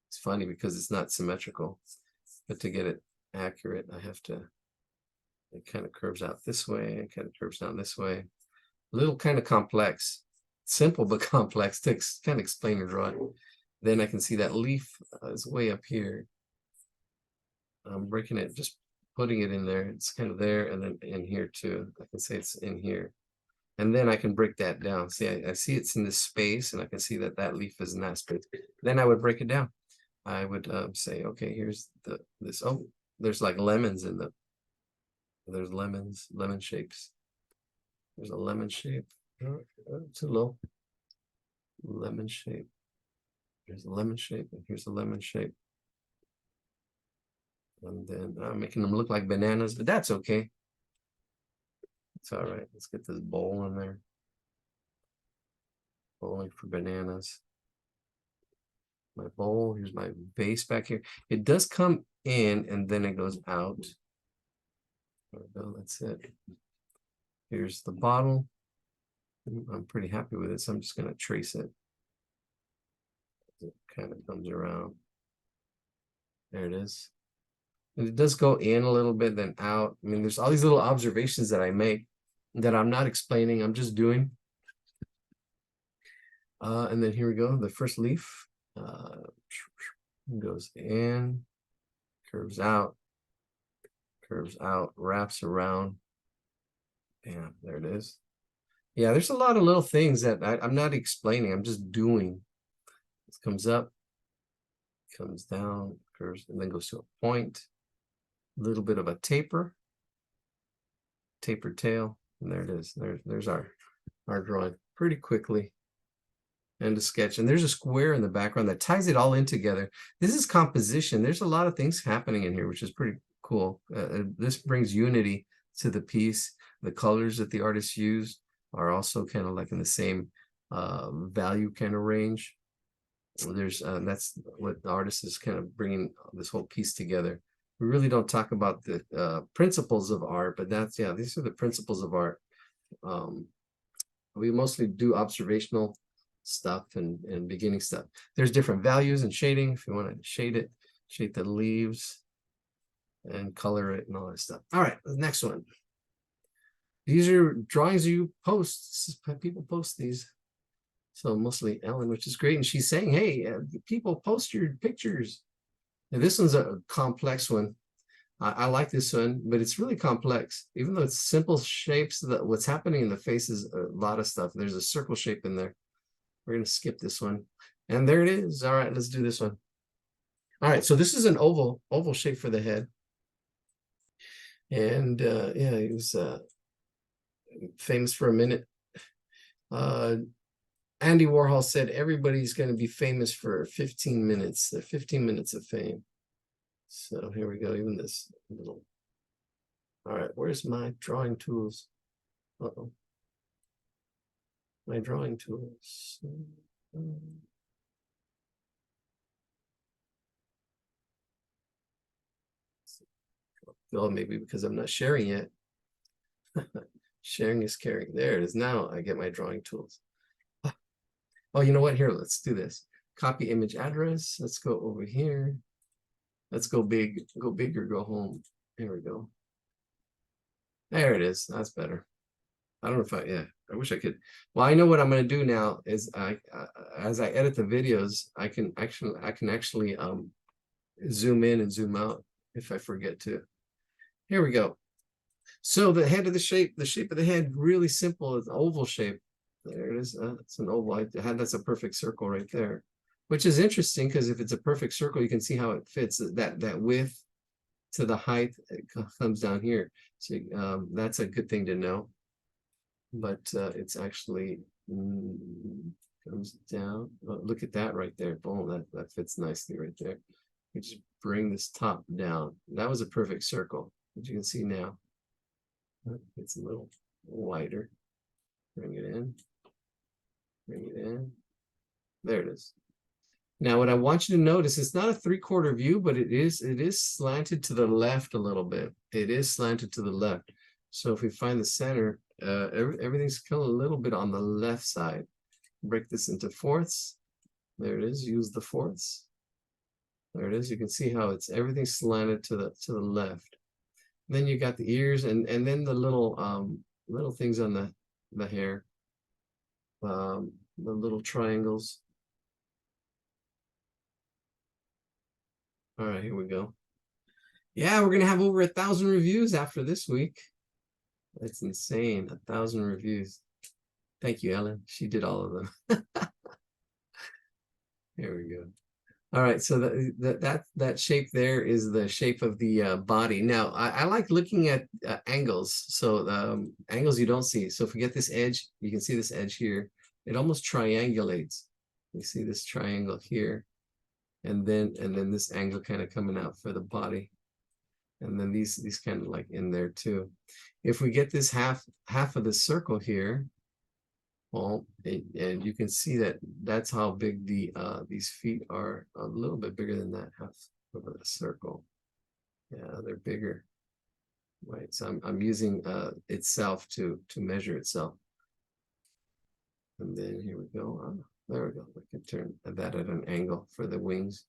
it's funny because it's not symmetrical, but to get it accurate, I have to, it kind of curves out this way, it kind of curves down this way. A little kind of complex, simple but complex to kind of explain and draw it. Then I can see that leaf is way up here. I'm breaking it, just putting it in there. It's kind of there, and then in here too. I can say it's in here. And then I can break that down. See, I see it's in this space, and I can see that that leaf is in that space. Then I would break it down. I would say, okay, here's this. Oh, there's like lemons in there's lemon shapes. There's a lemon shape. Too low. Lemon shape. There's a lemon shape, and here's a lemon shape. And then I'm making them look like bananas, but that's okay. It's all right. Let's get this bowl in there. Bowling for bananas. My bowl, here's my vase back here. It does come in and then it goes out. There we go, that's it. Here's the bottle. I'm pretty happy with it, so I'm just going to trace it. It kind of comes around. There it is. And it does go in a little bit, then out. I mean, there's all these little observations that I make that I'm not explaining, I'm just doing. And then here we go, the first leaf goes in, curves out, wraps around. Yeah, there it is. Yeah, there's a lot of little things that I'm not explaining, I'm just doing. This comes up, comes down, curves, and then goes to a point. A little bit of a taper tail, and there it is. There's our drawing pretty quickly. And a sketch, and there's a square in the background that ties it all in together. This is composition. There's a lot of things happening in here, which is pretty cool. This brings unity to the piece. The colors that the artist used are also kind of like in the same value kind of range. There's that's what the artist is kind of bringing this whole piece together. We really don't talk about the principles of art, but that's, yeah, these are the principles of art. We mostly do observational stuff and beginning stuff. There's different values and shading. If you want to shade the leaves and color it and all that stuff. All right, the next one. These are drawings you post. People post these. So mostly Ellen, which is great. And she's saying, hey, people post your pictures. And this one's a complex one. I like this one, but it's really complex. Even though it's simple shapes, what's happening in the face is a lot of stuff. There's a circle shape in there. We're going to skip this one. And there it is. All right, let's do this one. All right, so this is an oval shape for the head. And yeah, he was famous for a minute. Andy Warhol said everybody's going to be famous for 15 minutes. 15 minutes of fame. So here we go, even this little. All right, where's my drawing tools? Uh-oh. My drawing tools. Oh, maybe because I'm not sharing yet. Sharing is caring. There it is. Now I get my drawing tools. Oh, you know what? Here, let's do this. Copy image address. Let's go over here. Let's go big. Go big or go home. Here we go. There it is. That's better. I don't know if yeah, I wish I could. Well, I know what I'm going to do now is as I edit the videos, I can actually zoom in and zoom out if I forget to. Here we go. So the head of the shape of the head, really simple. It's an oval shape. There it is. It's an oval. That's a perfect circle right there, which is interesting because if it's a perfect circle, you can see how it fits. That width to the height, it comes down here. So that's a good thing to know. But it's actually comes down. Oh, look at that right there. Boom, that fits nicely right there. We just bring this top down. That was a perfect circle, which you can see now. It's a little wider. Bring it in. Bring it in. There it is. Now, what I want you to notice, it's not a 3/4 view, but it is slanted to the left a little bit. It is slanted to the left. So if we find the center, everything's still a little bit on the left side. Break this into fourths. There it is. Use the fourths. There it is. You can see how it's everything slanted to the left. Then you got the ears and then the little things on the hair, the little triangles. All right, here we go. Yeah, we're gonna have over 1,000 reviews after this week. That's insane. 1,000 reviews. Thank you, Ellen. She did all of them. Here we go. All right, so that shape there is the shape of the body. Now, I like looking at angles. So angles you don't see. So if we get this edge, you can see this edge here. It almost triangulates. You see this triangle here, and then this angle kind of coming out for the body, and then these kind of like in there too. If we get this half of the circle here, well, and you can see that's how big these feet are. A little bit bigger than that half of the circle. Yeah, they're bigger. Right. So I'm using itself to measure itself. And then here we go. There we go. We can turn that at an angle for the wings.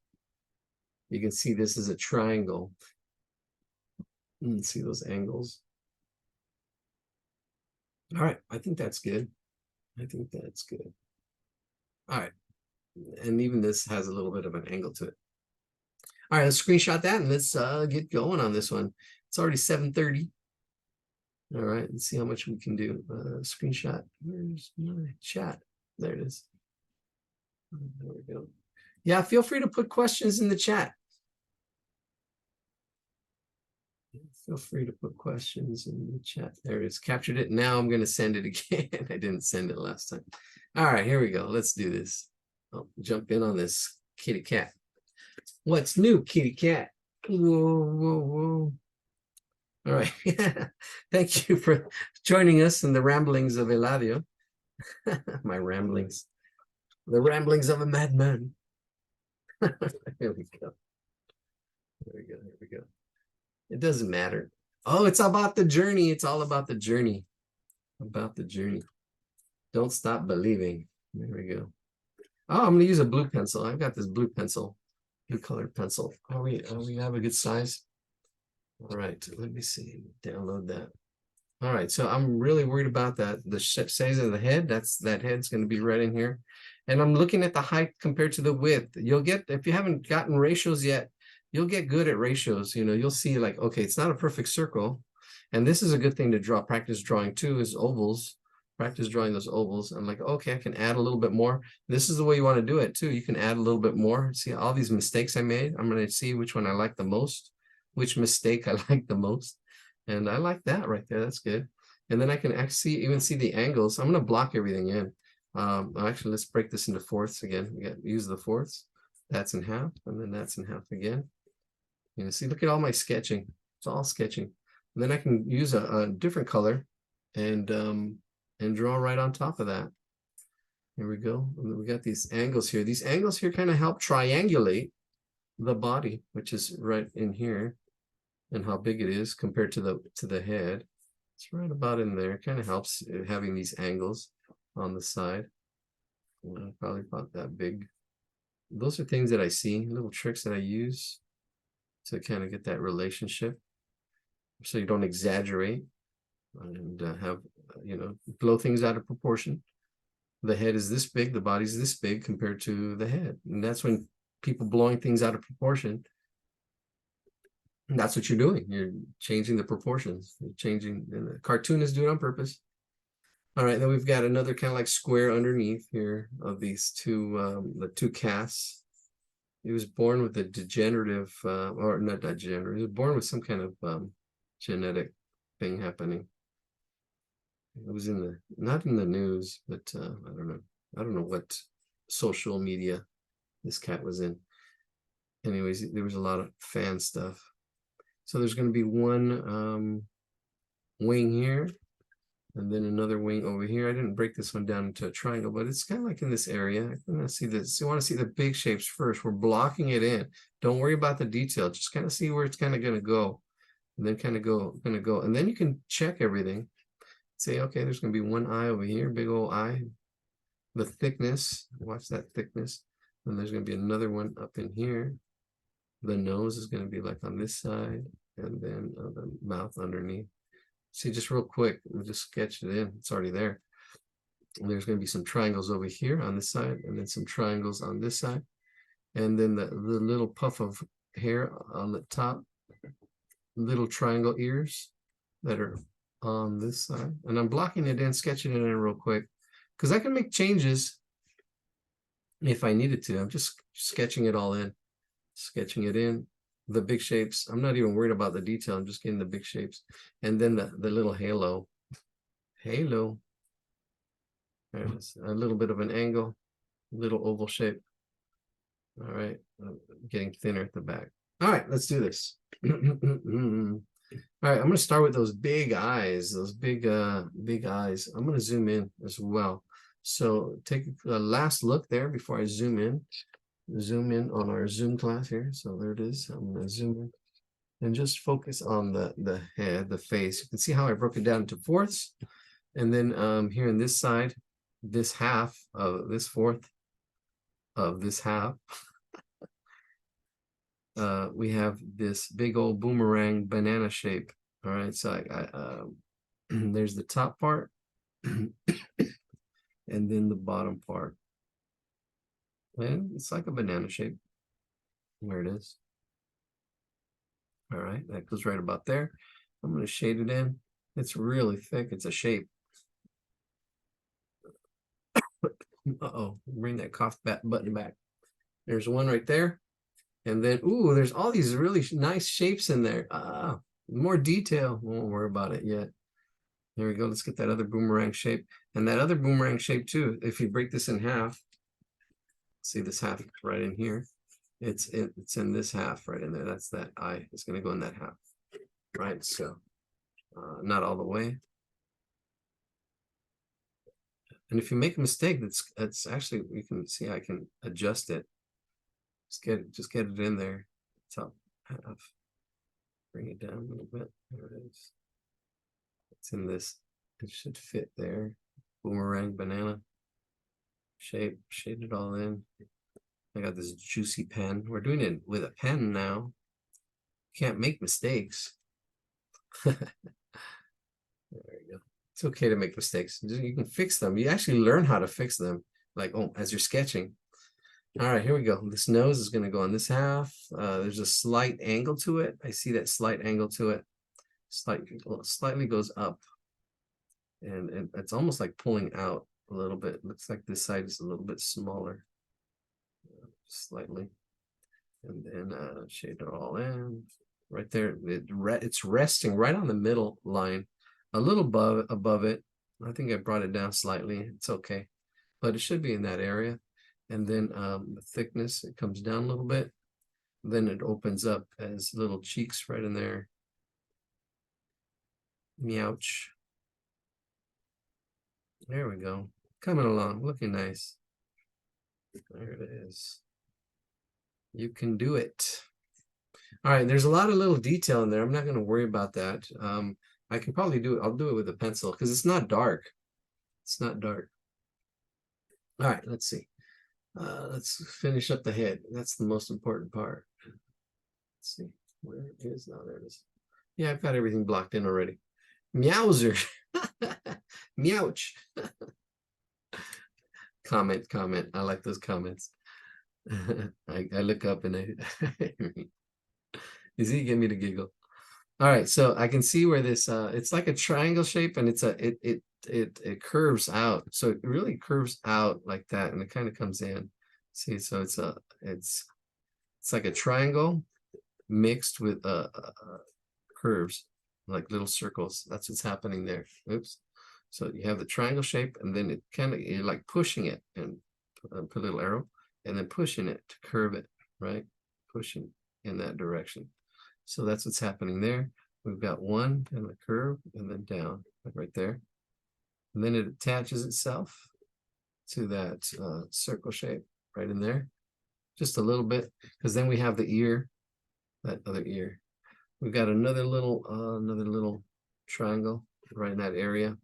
You can see this is a triangle. You can see those angles. All right, I think that's good. I think that's good. All right. And even this has a little bit of an angle to it. All right, let's screenshot that and let's get going on this one. It's already 7:30. All right, let's see how much we can do. Screenshot. Where's my chat? There it is. There we go. Yeah, feel free to put questions in the chat. Feel free to put questions in the chat. There it is. Captured it. Now I'm going to send it again. I didn't send it last time. All right, here we go. Let's do this. I'll jump in on this kitty cat. What's new, kitty cat? Whoa, whoa, whoa. All right. Thank you for joining us in the ramblings of Eladio. My ramblings. The ramblings of a madman. Here we go. Here we go. Here we go. It doesn't matter. Oh, it's about the journey. It's all about the journey. About the journey. Don't stop believing. There we go. Oh, I'm going to use a blue pencil. I've got this blue pencil, blue colored pencil. Oh, we have a good size. All right, let me see. Download that. All right, so I'm really worried about that. The size of the head, that head's going to be right in here. And I'm looking at the height compared to the width. You'll get, if you haven't gotten ratios yet, you'll get good at ratios. You'll see like, okay, it's not a perfect circle. And this is a good thing to draw, practice drawing too, is ovals. Practice drawing those ovals. I'm like, okay, I can add a little bit more. This is the way you want to do it too. You can add a little bit more. See all these mistakes I made? I'm going to see which one I like the most, which mistake I like the most. And I like that right there. That's good. And then I can actually even see the angles. I'm going to block everything in. Actually, let's break this into fourths again. We got use the fourths. That's in half, and then that's in half again. See, look at all my sketching. It's all sketching. And then I can use a different color and draw right on top of that. Here we go. And then we got these angles here. These angles here kind of help triangulate the body, which is right in here, and how big it is compared to the head. It's right about in there. It kind of helps having these angles on the side. Probably about that big. Those are things that I see, little tricks that I use to kind of get that relationship, so you don't exaggerate and have blow things out of proportion. The head is this big, the body's this big compared to the head, and that's when people blowing things out of proportion. And that's what you're doing. You're changing the proportions. You're changing, and the cartoonists do it on purpose. All right, then we've got another kind of like square underneath here of these two, the two casts. He was born with a degenerative, or not degenerative, he was born with some kind of genetic thing happening. It was not in the news, but I don't know what social media this cat was in. Anyways, there was a lot of fan stuff. So there's going to be one wing here, And then another wing over here. I didn't break this one down into a triangle, but it's kind of like in this area. I want to see this. You want to see the big shapes first. We're blocking it in. Don't worry about the detail. Just kind of see where it's kind of going to go. And then kind of gonna go. And then you can check everything. Say, okay, there's going to be one eye over here, big old eye. The thickness, watch that thickness. And there's going to be another one up in here. The nose is going to be like on this side, and then the mouth underneath. See, just real quick, we'll just sketch it in. It's already there. And there's going to be some triangles over here on this side, and then some triangles on this side. And then the little puff of hair on the top, little triangle ears that are on this side. And I'm blocking it in, sketching it in real quick, because I can make changes if I needed to. I'm just sketching it all in, sketching it in. The big shapes. I'm not even worried about the detail. I'm just getting the big shapes. And then the little halo. Halo. There's a little bit of an angle, little oval shape. All right. Getting thinner at the back. All right, let's do this. All right, I'm going to start with those big eyes, those big eyes. I'm going to zoom in as well. So take a last look there before I zoom in. Zoom in on our Zoom class here. So there it is. I'm going to zoom in and just focus on the head, the face. You can see how I broke it down into fourths. And then here in this side, this half of this fourth of this half, we have this big old boomerang banana shape. All right, so there's the top part and then the bottom part. And it's like a banana shape. There it is. All right, that goes right about there. I'm going to shade it in. It's really thick. It's a shape. Uh-oh, bring that cough button back. There's one right there. And then, ooh, there's all these really nice shapes in there. More detail. Won't worry about it yet. There we go. Let's get that other boomerang shape. And that other boomerang shape too, if you break this in half, see this half right in here. It's in this half right in there. That's that eye. It's going to go in that half. Right? So not all the way. And if you make a mistake, that's actually, you can see I can adjust it. Just get it in there. Top half. Bring it down a little bit. There it is. It's in this. It should fit there. Boomerang banana shape. Shade it all in. I got this juicy pen. We're doing it with a pen now. Can't make mistakes. There you go. It's okay to make mistakes. You can fix them. You actually learn how to fix them. Like, oh, as you're sketching. All right, here we go. This nose is going to go on this half. There's a slight angle to it. I see that slight angle to it. Slightly goes up. And it's almost like pulling out a little bit. Looks like this side is a little bit smaller. Slightly. And then shade it all in. Right there. It's resting right on the middle line. A little above it. I think I brought it down slightly. It's okay. But it should be in that area. And then the thickness, it comes down a little bit. Then it opens up as little cheeks right in there. Meouch. There we go. Coming along, looking nice. There it is. You can do it. All right, there's a lot of little detail in there. I'm not going to worry about that. I can probably do it. I'll do it with a pencil because it's not dark. It's not dark. All right, let's see. Let's finish up the head. That's the most important part. Let's see. Where it is now? There it is. Yeah, I've got everything blocked in already. Meowser. Meouch. Comment. I like those comments. I look up and you see, get me to giggle. All right, so I can see where this it's like a triangle shape, and it curves out. So it really curves out like that, and it kind of comes in. See, so it's like a triangle mixed with curves, like little circles. That's what's happening there. Oops. So you have the triangle shape, and then you're like pushing it, and put a little arrow, and then pushing it to curve it, right? Pushing in that direction. So that's what's happening there. We've got one and a curve, and then down, like right there. And then it attaches itself to that circle shape right in there. Just a little bit, because then we have the ear, that other ear. We've got another little triangle right in that area.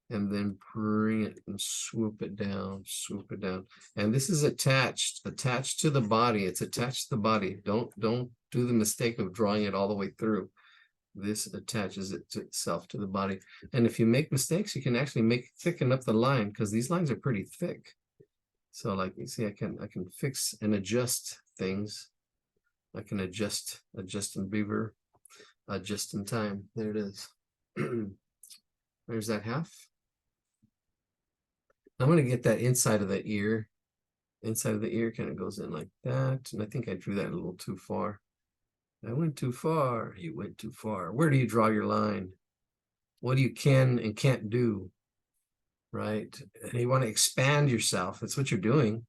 And then bring it and swoop it down, swoop it down. And this is attached to the body. It's attached to the body. Don't do the mistake of drawing it all the way through. This attaches itself to the body. And if you make mistakes, you can actually thicken up the line, because these lines are pretty thick. So like you see, I can fix and adjust things. I can adjust in beaver, adjust in time. There it is. There's that half. I'm going to get that inside of the ear. Inside of the ear kind of goes in like that. And I think I drew that a little too far. I went too far. You went too far. Where do you draw your line? What do you can and can't do? Right? And you want to expand yourself. That's what you're doing.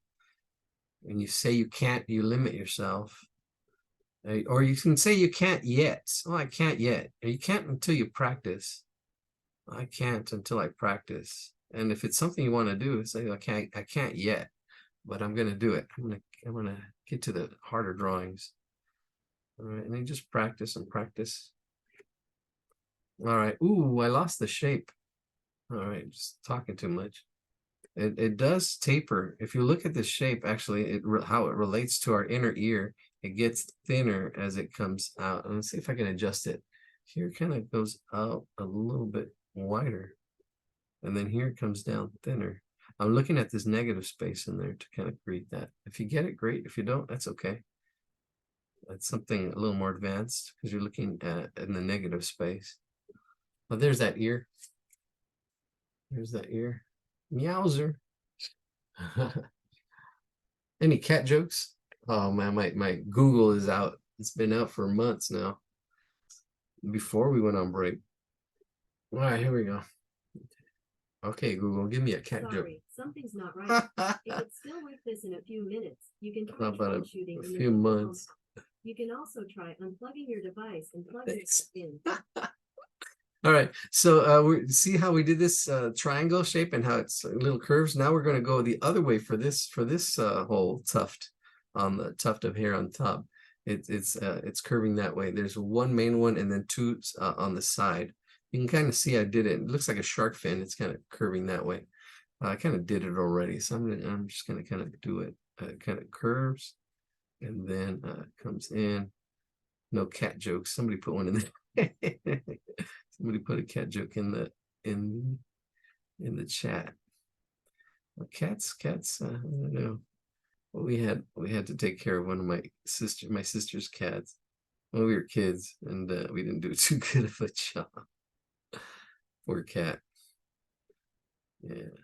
When you say you can't, you limit yourself. Or you can say you can't yet. Oh, I can't yet. You can't until you practice. I can't until I practice. And if it's something you want to do, say I can't yet, but I'm gonna do it. I'm gonna get to the harder drawings. All right, and then just practice and practice. All right. Ooh, I lost the shape. All right, just talking too much. It does taper. If you look at the shape, actually, how it relates to our inner ear, it gets thinner as it comes out. Let's see if I can adjust it. Here kind of goes out a little bit wider. And then here it comes down thinner. I'm looking at this negative space in there to kind of create that. If you get it, great. If you don't, that's okay. That's something a little more advanced, because you're looking at in the negative space. But there's that ear. There's that ear. Meowser. Any cat jokes? Oh man, my Google is out. It's been out for months now. Before we went on break. All right, here we go. Okay, Google, give me a cat joke. Sorry, something's not right. If it's still like this in a few minutes, you can try How about troubleshooting a in few your Google Home months? app. You can also try unplugging your device and plugging it in. All right, so we see how we did this triangle shape and how it's little curves. Now we're going to go the other way for this whole tuft on the tuft of hair on top. It's curving that way. There's one main one and then two on the side. You can kind of see I did it. It looks like a shark fin. It's kind of curving that way. I kind of did it already, so I'm just going to kind of do it. Kind of curves, and then comes in. No cat jokes. Somebody put one in there. Somebody put a cat joke in the chat. Well, cats. I don't know. Well, we had to take care of one of my sister's cats when we were kids, and we didn't do too good of a job. Poor cat. Yeah.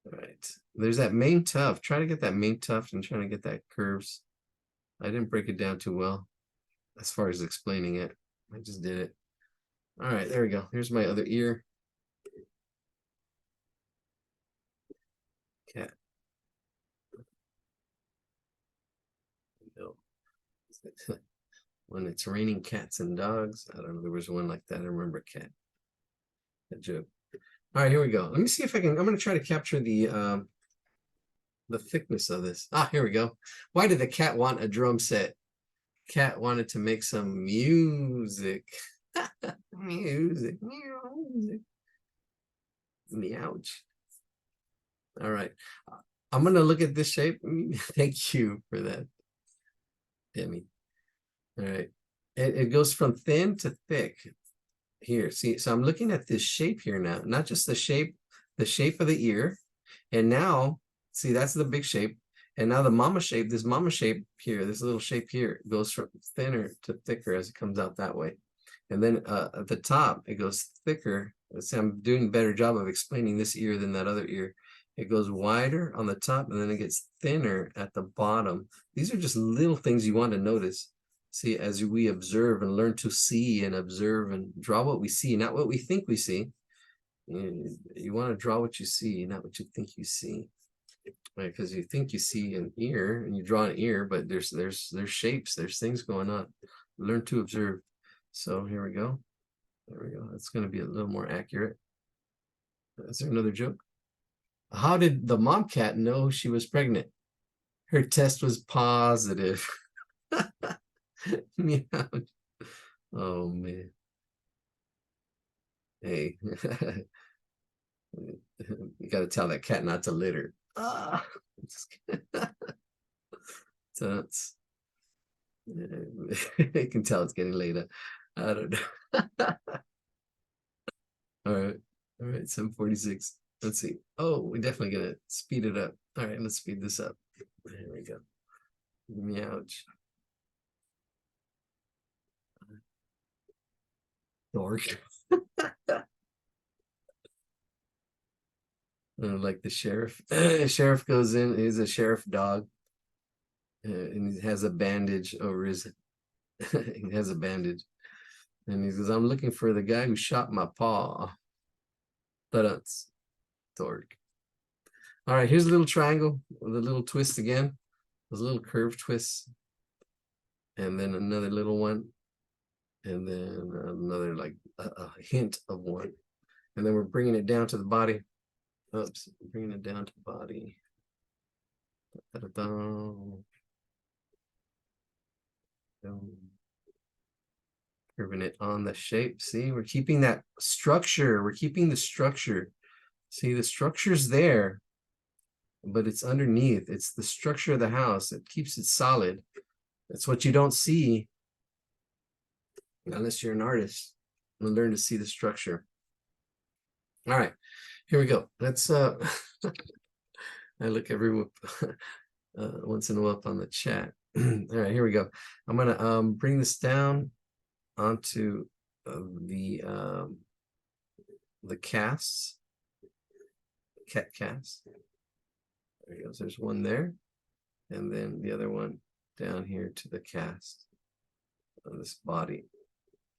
All right. There's that main tuft. Try to get that main tuft and trying to get that curves. I didn't break it down too well as far as explaining it. I just did it. All right, there we go. Here's my other ear. Cat. No. When it's raining cats and dogs. I don't know. There was one like that. I remember a cat. That joke. All right, here we go. Let me see if I can. I'm going to try to capture the thickness of this. Ah, here we go. Why did the cat want a drum set? Cat wanted to make some music. Music. Meowch. All right. I'm going to look at this shape. Thank you for that, Demi. All right. It goes from thin to thick. Here, see, so I'm looking at this shape here now, not just the shape of the ear. And now, see, that's the big shape. And now the mama shape, this mama shape here, this little shape here, goes from thinner to thicker as it comes out that way. And then at the top, it goes thicker. Let's see, I'm doing a better job of explaining this ear than that other ear. It goes wider on the top, and then it gets thinner at the bottom. These are just little things you want to notice. See, as we observe and learn to see and observe and draw what we see, not what we think we see. You want to draw what you see, not what you think you see. Right? Because you think you see an ear and you draw an ear, but there's shapes, there's things going on. Learn to observe. So here we go. There we go. That's going to be a little more accurate. Is there another joke? How did the mom cat know she was pregnant? Her test was positive. Meow. Oh man. Hey. You gotta tell that cat not to litter. Ah, so it's you can tell it's getting later. I don't know. All right. All right, 7:46. Let's see. Oh, we're definitely gonna speed it up. All right, let's speed this up. There we go. Meouch. Dork. Like the sheriff. Sheriff goes in, he's a sheriff dog. And he has a bandage over his he has a bandage. And he says, I'm looking for the guy who shot my paw. That's dork. All right, here's a little triangle with a little twist again. Those little curved twists. And then another little one. And then another like a hint of one. And then we're bringing it down to the body. Oops, bringing it down to the body. Da-da-da. Curving it on the shape. See, we're keeping that structure. We're keeping the structure. See, the structure's there, but it's underneath. It's the structure of the house. It keeps it solid. That's what you don't see unless you're an artist. You'll learn to see the structure. All right, here we go. Let's I look every once in a while up on the chat. All right, here we go. I'm gonna bring this down onto the casts, cat cast. There he goes. There's one there, and then the other one down here to the cast of this body,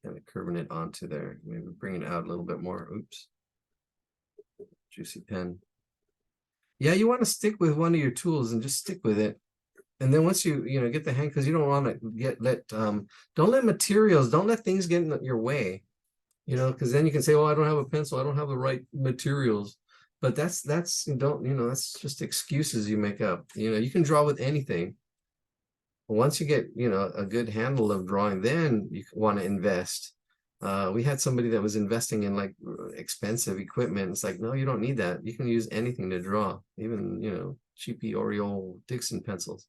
kind of curving it onto there. Maybe bring it out a little bit more. Oops, juicy pen. Yeah, you want to stick with one of your tools and just stick with it. And then once you get the hang, because you don't want to don't let materials, don't let things get in your way, because then you can say, oh, I don't have a pencil, I don't have the right materials. But that's just excuses you make up. You can draw with anything. Once you get a good handle of drawing, then you want to invest. We had somebody that was investing in like expensive equipment. It's like, no, you don't need that. You can use anything to draw, even cheapy Oreo Dixon pencils.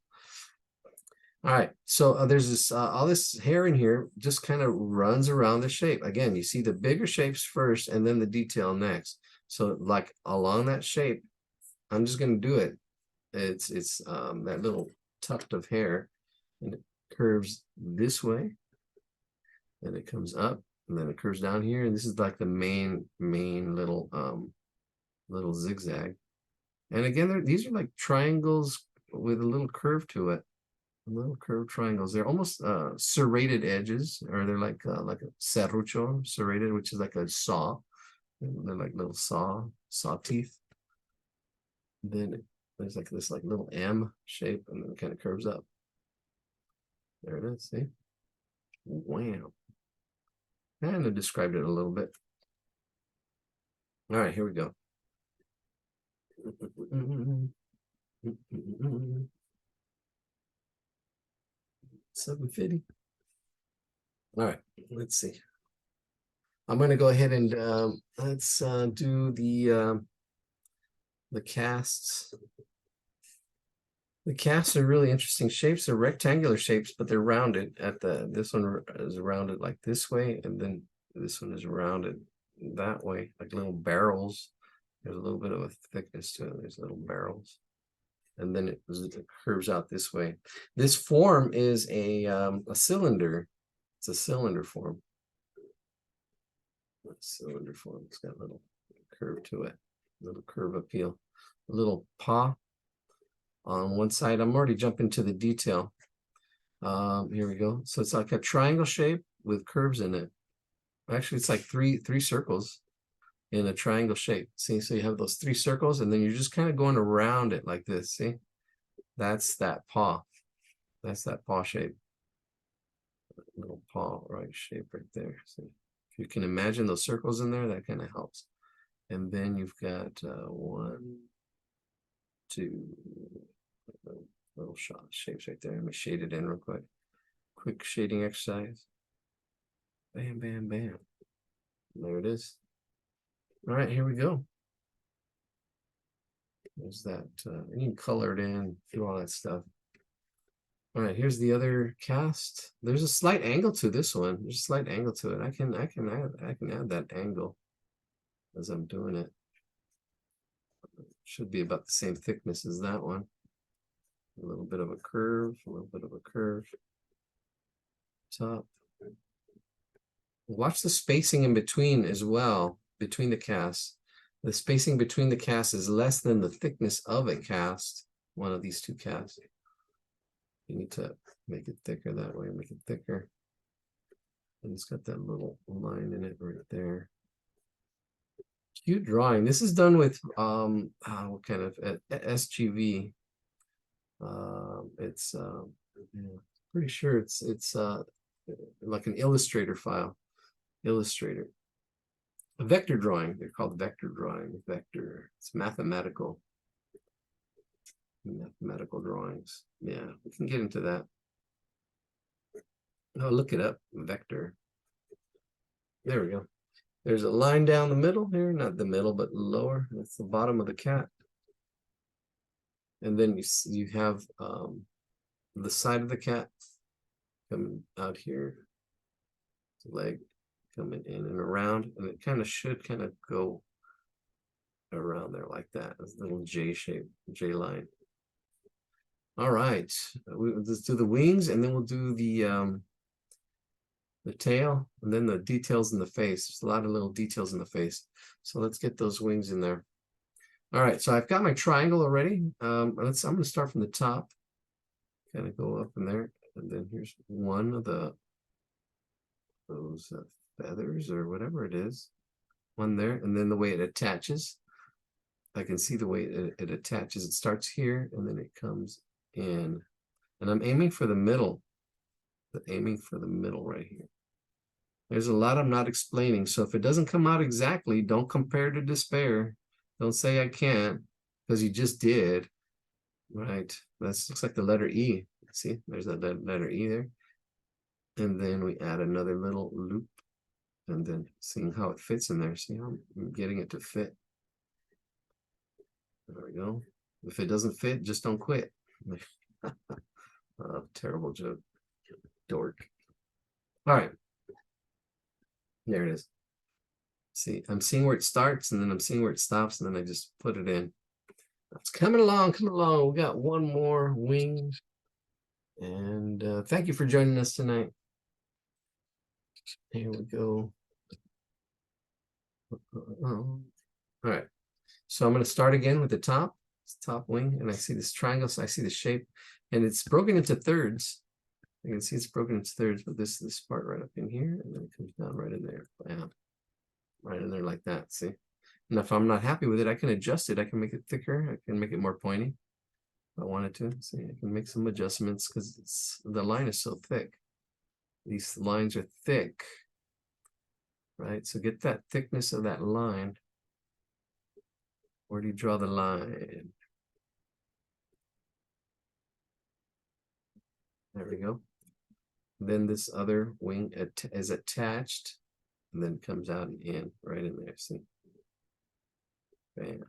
All right, so there's this all this hair in here just kind of runs around the shape. Again, you see the bigger shapes first and then the detail next. So like along that shape, I'm just going to do it. It's that little tuft of hair, and it curves this way, and it comes up, and then it curves down here, and this is like the main little little zigzag. And again, these are like triangles with a little curve to it. Little curved triangles. They're almost serrated edges, or they're like a serrucho, serrated, which is like a saw. They're like little saw teeth. Then there's like this little M shape, and then it kind of curves up. There it is. See? Wow. Kind of described it a little bit. All right, here we go. 750. All right, let's see. I'm going to go ahead and let's do the casts. The casts are really interesting shapes. They're rectangular shapes, but they're rounded at this one is rounded like this way, and then this one is rounded that way, like little barrels. There's a little bit of a thickness to it. There's little barrels. And then it curves out this way. This form is a cylinder. It's a cylinder form. Cylinder form. It's got a little curve to it, a little curve appeal, a little paw on one side. I'm already jumping to the detail. Here we go. So it's like a triangle shape with curves in it. Actually, it's like three circles in a triangle shape. See, so you have those 3 circles, and then you're just kind of going around it like this. See, that's that paw. That's that paw shape. Little paw right shape right there. See, if you can imagine those circles in there, that kind of helps. And then you've got 1, 2 little shapes right there. Let me shade it in real quick. Quick shading exercise. Bam, bam, bam. There it is. All right, here we go. There's that. You can color it in, do all that stuff. All right, here's the other cast. There's a slight angle to this one. There's a slight angle to it. I can add that angle as I'm doing it. Should be about the same thickness as that one. A little bit of a curve, a little bit of a curve. Top. Watch the spacing in between as well, between the casts. The spacing between the casts is less than the thickness of a cast, one of these two casts. You need to make it thicker that way, make it thicker. And it's got that little line in it right there. Cute drawing. This is done with what kind of SGV. It's pretty sure it's like an Illustrator file. Illustrator. A vector drawing. They're called vector drawing. Vector. It's mathematical. Mathematical drawings. Yeah, we can get into that. Oh, look it up. Vector. There we go. There's a line down the middle here, not the middle, but lower. That's the bottom of the cat. And then you have the side of the cat coming out here. The leg coming in and around, and it kind of should kind of go around there like that. This little J shape, J line. All right, let's do the wings, and then we'll do the tail, and then the details in the face. There's a lot of little details in the face, so let's get those wings in there. All right, so I've got my triangle already. I'm going to start from the top, kind of go up in there, and then here's one of those feathers or whatever it is, one there, and then the way it attaches. I can see the way it attaches. It starts here, and then it comes in, and I'm aiming for the middle. Aiming for the middle right here. There's a lot I'm not explaining, so if it doesn't come out exactly, don't compare to despair. Don't say I can't, because you just did. Right, that looks like the letter E. See, there's that letter E there. And then we add another little loop, and then seeing how it fits in there. See how I'm getting it to fit. There we go. If it doesn't fit, just don't quit. Terrible joke. Dork. All right. There it is. See, I'm seeing where it starts, and then I'm seeing where it stops, and then I just put it in. It's coming along, coming along. We got one more wing. And thank you for joining us tonight. Here we go. All right. So I'm going to start again with the top wing, and I see this triangle, so I see the shape, and it's broken into thirds. You can see it's broken into thirds, but this part right up in here, and then it comes down right in there. Bam. Right in there like that, see? And if I'm not happy with it, I can adjust it. I can make it thicker. I can make it more pointy if I wanted to. See, I can make some adjustments because the line is so thick. These lines are thick, right? So get that thickness of that line. Where do you draw the line? There we go. Then this other wing is attached, and then comes out and in, right in there, see? Bam.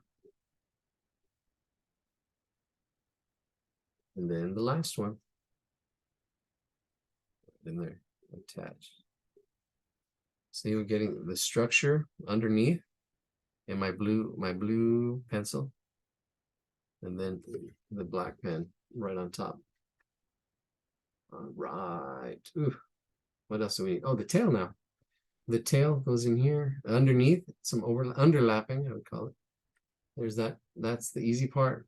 And then the last one. In there, attached. See, we're getting the structure underneath in my blue pencil, and then the black pen right on top. All right. Ooh, what else do we need? Oh, the tail now. The tail goes in here underneath, some underlapping, I would call it. There's that. That's the easy part.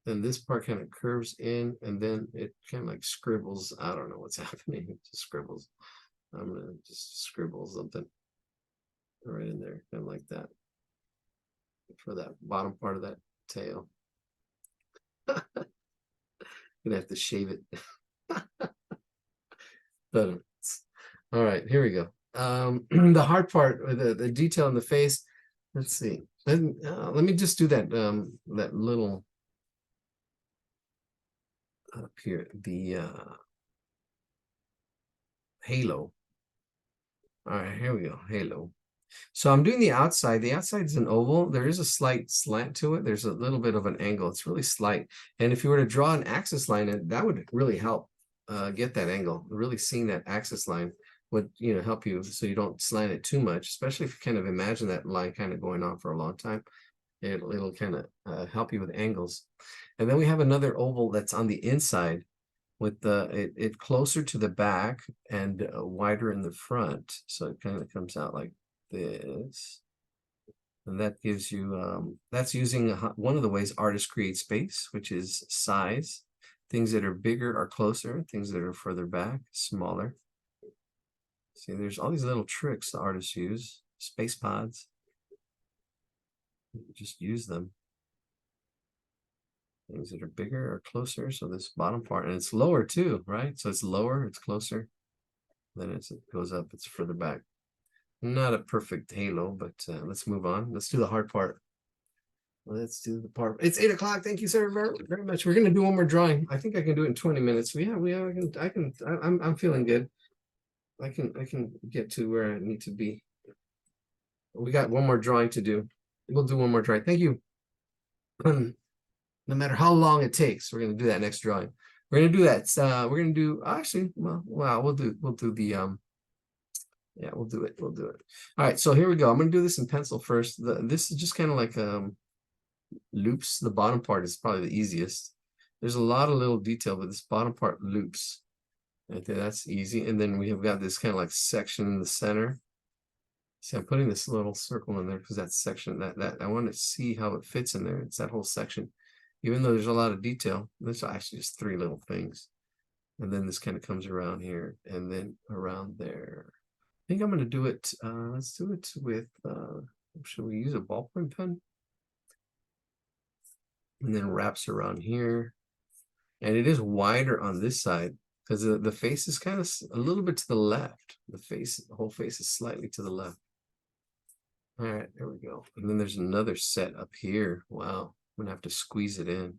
Then this part kind of curves in, and then it kind of like scribbles. I don't know what's happening. It just scribbles. I'm gonna just scribble something right in there, kind of like that, for that bottom part of that tail. Gonna have to shave it. But all right, here we go. The hard part, the detail in the face. Let's see. And let me just do that that little up here, the halo. All right, here we go, halo. So I'm doing the outside. The outside is an oval. There is a slight slant to it. There's a little bit of an angle. It's really slight. And if you were to draw an axis line, that would really help get that angle. Really seeing that axis line would, you know, help you so you don't slant it too much, especially if you kind of imagine that line kind of going on for a long time. It'll kind of help you with angles. And then we have another oval that's on the inside with it closer to the back and wider in the front. So it kind of comes out like this. And that gives you, that's using one of the ways artists create space, which is size. Things that are bigger are closer, things that are further back, smaller. See, there's all these little tricks the artists use, space pods. Just use them. Things that are bigger are closer, so this bottom part, and it's lower too, right? So it's lower, it's closer. Then it goes up, it's further back. Not a perfect halo, but let's move on. Let's do the hard part. Let's do the part. It's 8 o'clock. Thank you, sir, very, very much. We're gonna do one more drawing. I think I can do it in 20 minutes. I'm feeling good. I can get to where I need to be. We got one more drawing to do. We'll do one more drawing. Thank you. No matter how long it takes, we're gonna do that next drawing. We're gonna do that. We're gonna do actually, well, wow, we'll do the yeah, we'll do it. We'll do it. All right, so here we go. I'm gonna do this in pencil first. This is just kind of like loops. The bottom part is probably the easiest. There's a lot of little detail, but this bottom part loops. I think that's easy. And then we have got this kind of like section in the center. See, I'm putting this little circle in there because that section that I want to see how it fits in there. It's that whole section. Even though there's a lot of detail, there's actually just 3 little things. And then this kind of comes around here and then around there. I think I'm going to do it. Let's do it with, should we use a ballpoint pen? And then wraps around here. And it is wider on this side because the face is kind of a little bit to the left. The whole face is slightly to the left. All right, there we go. And then there's another set up here. Wow. I'm gonna have to squeeze it in.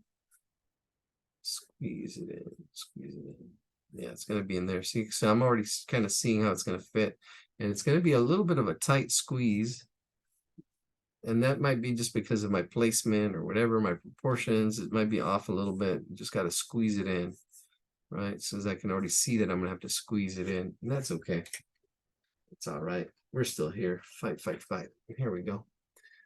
Squeeze it in, squeeze it in. Yeah, it's gonna be in there. See, so I'm already kind of seeing how it's gonna fit. And it's gonna be a little bit of a tight squeeze. And that might be just because of my placement or whatever, my proportions. It might be off a little bit. You just gotta squeeze it in. Right? So as I can already see that I'm gonna have to squeeze it in. And that's okay. It's all right. We're still here. Fight, fight, fight. Here we go.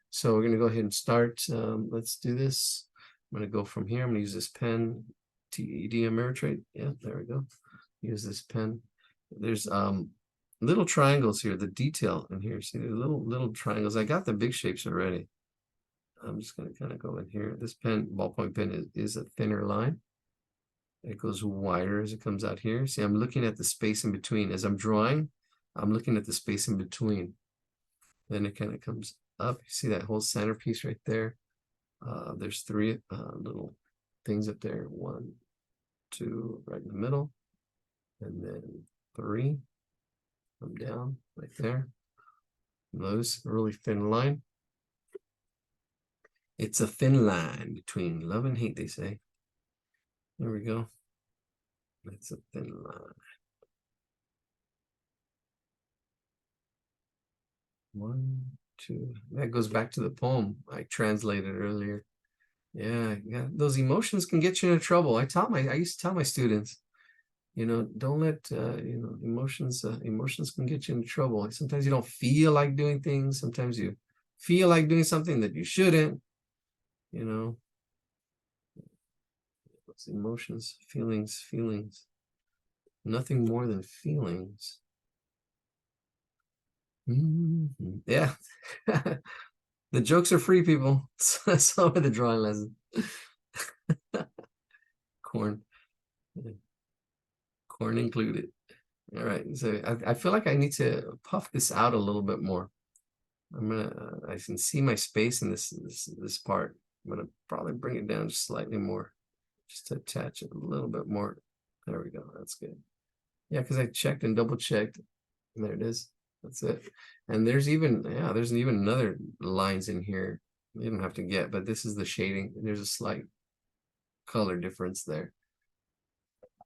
So we're going to go ahead and start. Let's do this. I'm going to go from here. I'm going to use this pen, TED Ameritrade. Yeah, there we go. Use this pen. There's little triangles here. The detail in here. See, there's little triangles. I got the big shapes already. I'm just going to kind of go in here. This pen, ballpoint pen, is a thinner line. It goes wider as it comes out here. See, I'm looking at the space in between. As I'm drawing, I'm looking at the space in between. Then it kind of comes up. You see that whole centerpiece right there? There's 3 little things up there. 1, 2, right in the middle. And then 3. Come down right there. Notice a really thin line. It's a thin line between love and hate, they say. There we go. That's a thin line. 1, 2. That goes back to the poem I translated earlier. Yeah, those emotions can get you into trouble. I used to tell my students, you know, don't let you know, emotions can get you into trouble. Sometimes you don't feel like doing things. Sometimes you feel like doing something that you shouldn't. You know, those emotions, feelings. Nothing more than feelings. Yeah. The jokes are free, people. So are the drawing lessons. Corn included. All right, so I feel like I need to puff this out a little bit more. I can see my space in this part. I'm gonna probably bring it down just slightly more, just to attach it a little bit more. There we go. That's good. Yeah, because I checked and double checked. And there it is. That's it. And there's even another lines in here You don't have to get, but this is the shading. There's a slight color difference there.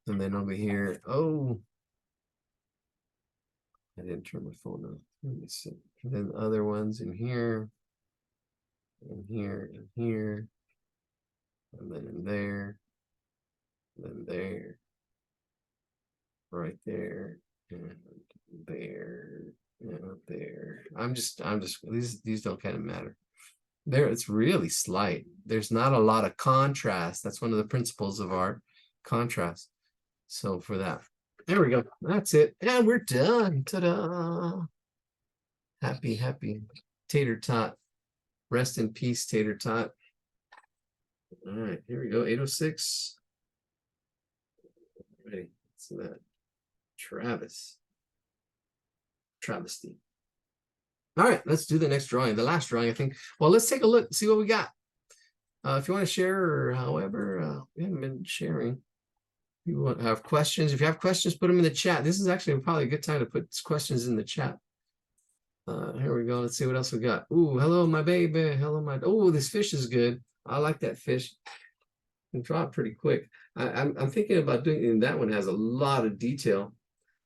And then over here, oh, I didn't turn my phone on. Let me see. And then the other ones in here, and here, and here, and then in there, then there, right there, and there, and there. I'm just these don't kind of matter. There, it's really slight. There's not a lot of contrast. That's one of the principles of art, contrast. So for that, there we go. That's it. And we're done. Ta-da. Happy, happy tater tot. Rest in peace, tater tot. All right, here we go. 806. Ready. See that. Travis. Travesty. All right, let's do the next drawing. The last drawing, I think. Well, let's take a look, see what we got. If you want to share or however, we haven't been sharing. If you want to have questions, if you have questions, put them in the chat. This is actually probably a good time to put questions in the chat. Here we go. Let's see what else we got. Ooh, hello, my baby. Hello, my. Oh, this fish is good. I like that fish. Can draw it pretty quick. I'm thinking about doing, and that one has a lot of detail,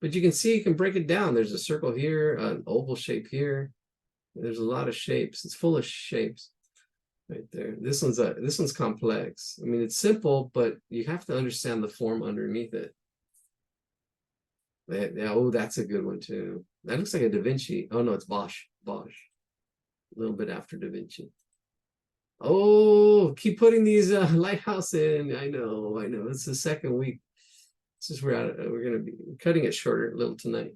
but you can see you can break it down. There's a circle here, an oval shape here. There's a lot of shapes. It's full of shapes right there. This one's complex. I mean, it's simple, but you have to understand the form underneath it. Yeah, oh, that's a good one too. That looks like a Da Vinci. Oh no, it's Bosch. Bosch. A little bit after Da Vinci. Oh, keep putting these lighthouse in. I know. It's the second week. Since we're gonna be cutting it shorter a little tonight.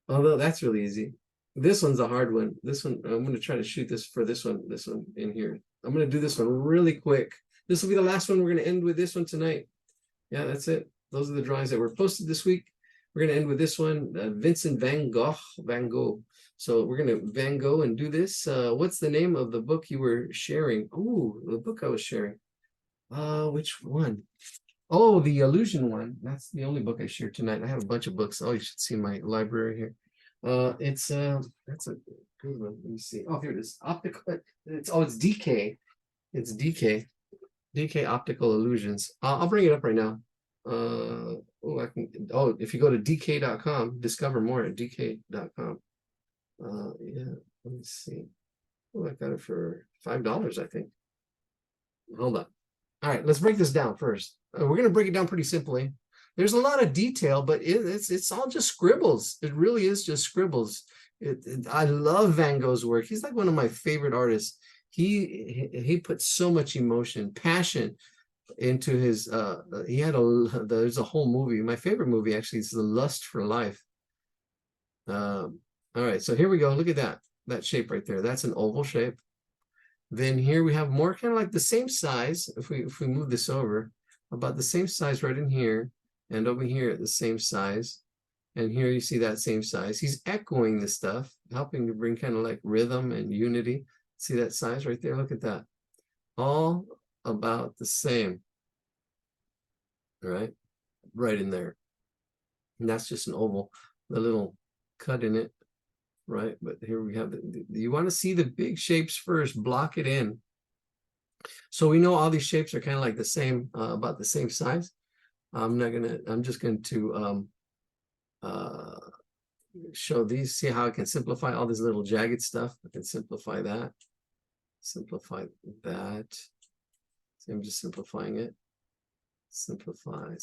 Although that's really easy. This one's a hard one. This one, I'm gonna try to shoot this one in here. I'm gonna do this one really quick. This will be the last one. We're gonna end with this one tonight. Yeah, that's it. Those are the drawings that were posted this week. We're going to end with this one, Vincent van Gogh. So we're going to Van Gogh and do this. What's the name of the book you were sharing? Ooh, the book I was sharing. Which one? Oh, the Illusion one. That's the only book I shared tonight. I have a bunch of books. Oh, you should see my library here. That's a good one. Let me see. Oh, here it is. Optical. It's DK. It's DK. DK Optical Illusions. I'll bring it up right now. If you go to dk.com, discover more at dk.com. Yeah, let me see. Oh, I got it for $5, I think. Hold on. All right, let's break this down first. We're going to break it down pretty simply. There's a lot of detail, but it's all just scribbles. It really is just scribbles. I love Van Gogh's work. He's like one of my favorite artists. He put so much emotion, passion into his there's a whole movie. My favorite movie actually is The Lust for Life. All right, so here we go. Look at that shape right there. That's an oval shape. Then here we have more kind of like the same size. If we move this over, about the same size right in here, and over here at the same size, and here you see that same size. He's echoing this stuff, helping to bring kind of like rhythm and unity. See that size right there? Look at that. All about the same. All right, right in there. And that's just an oval, the little cut in it, right? But here we have you want to see the big shapes first, block it in. So we know all these shapes are kind of like the same, about the same size. I'm just going to show these, see how I can simplify all this little jagged stuff. I can simplify that. Simplify that. See, I'm just simplifying it. Simplify.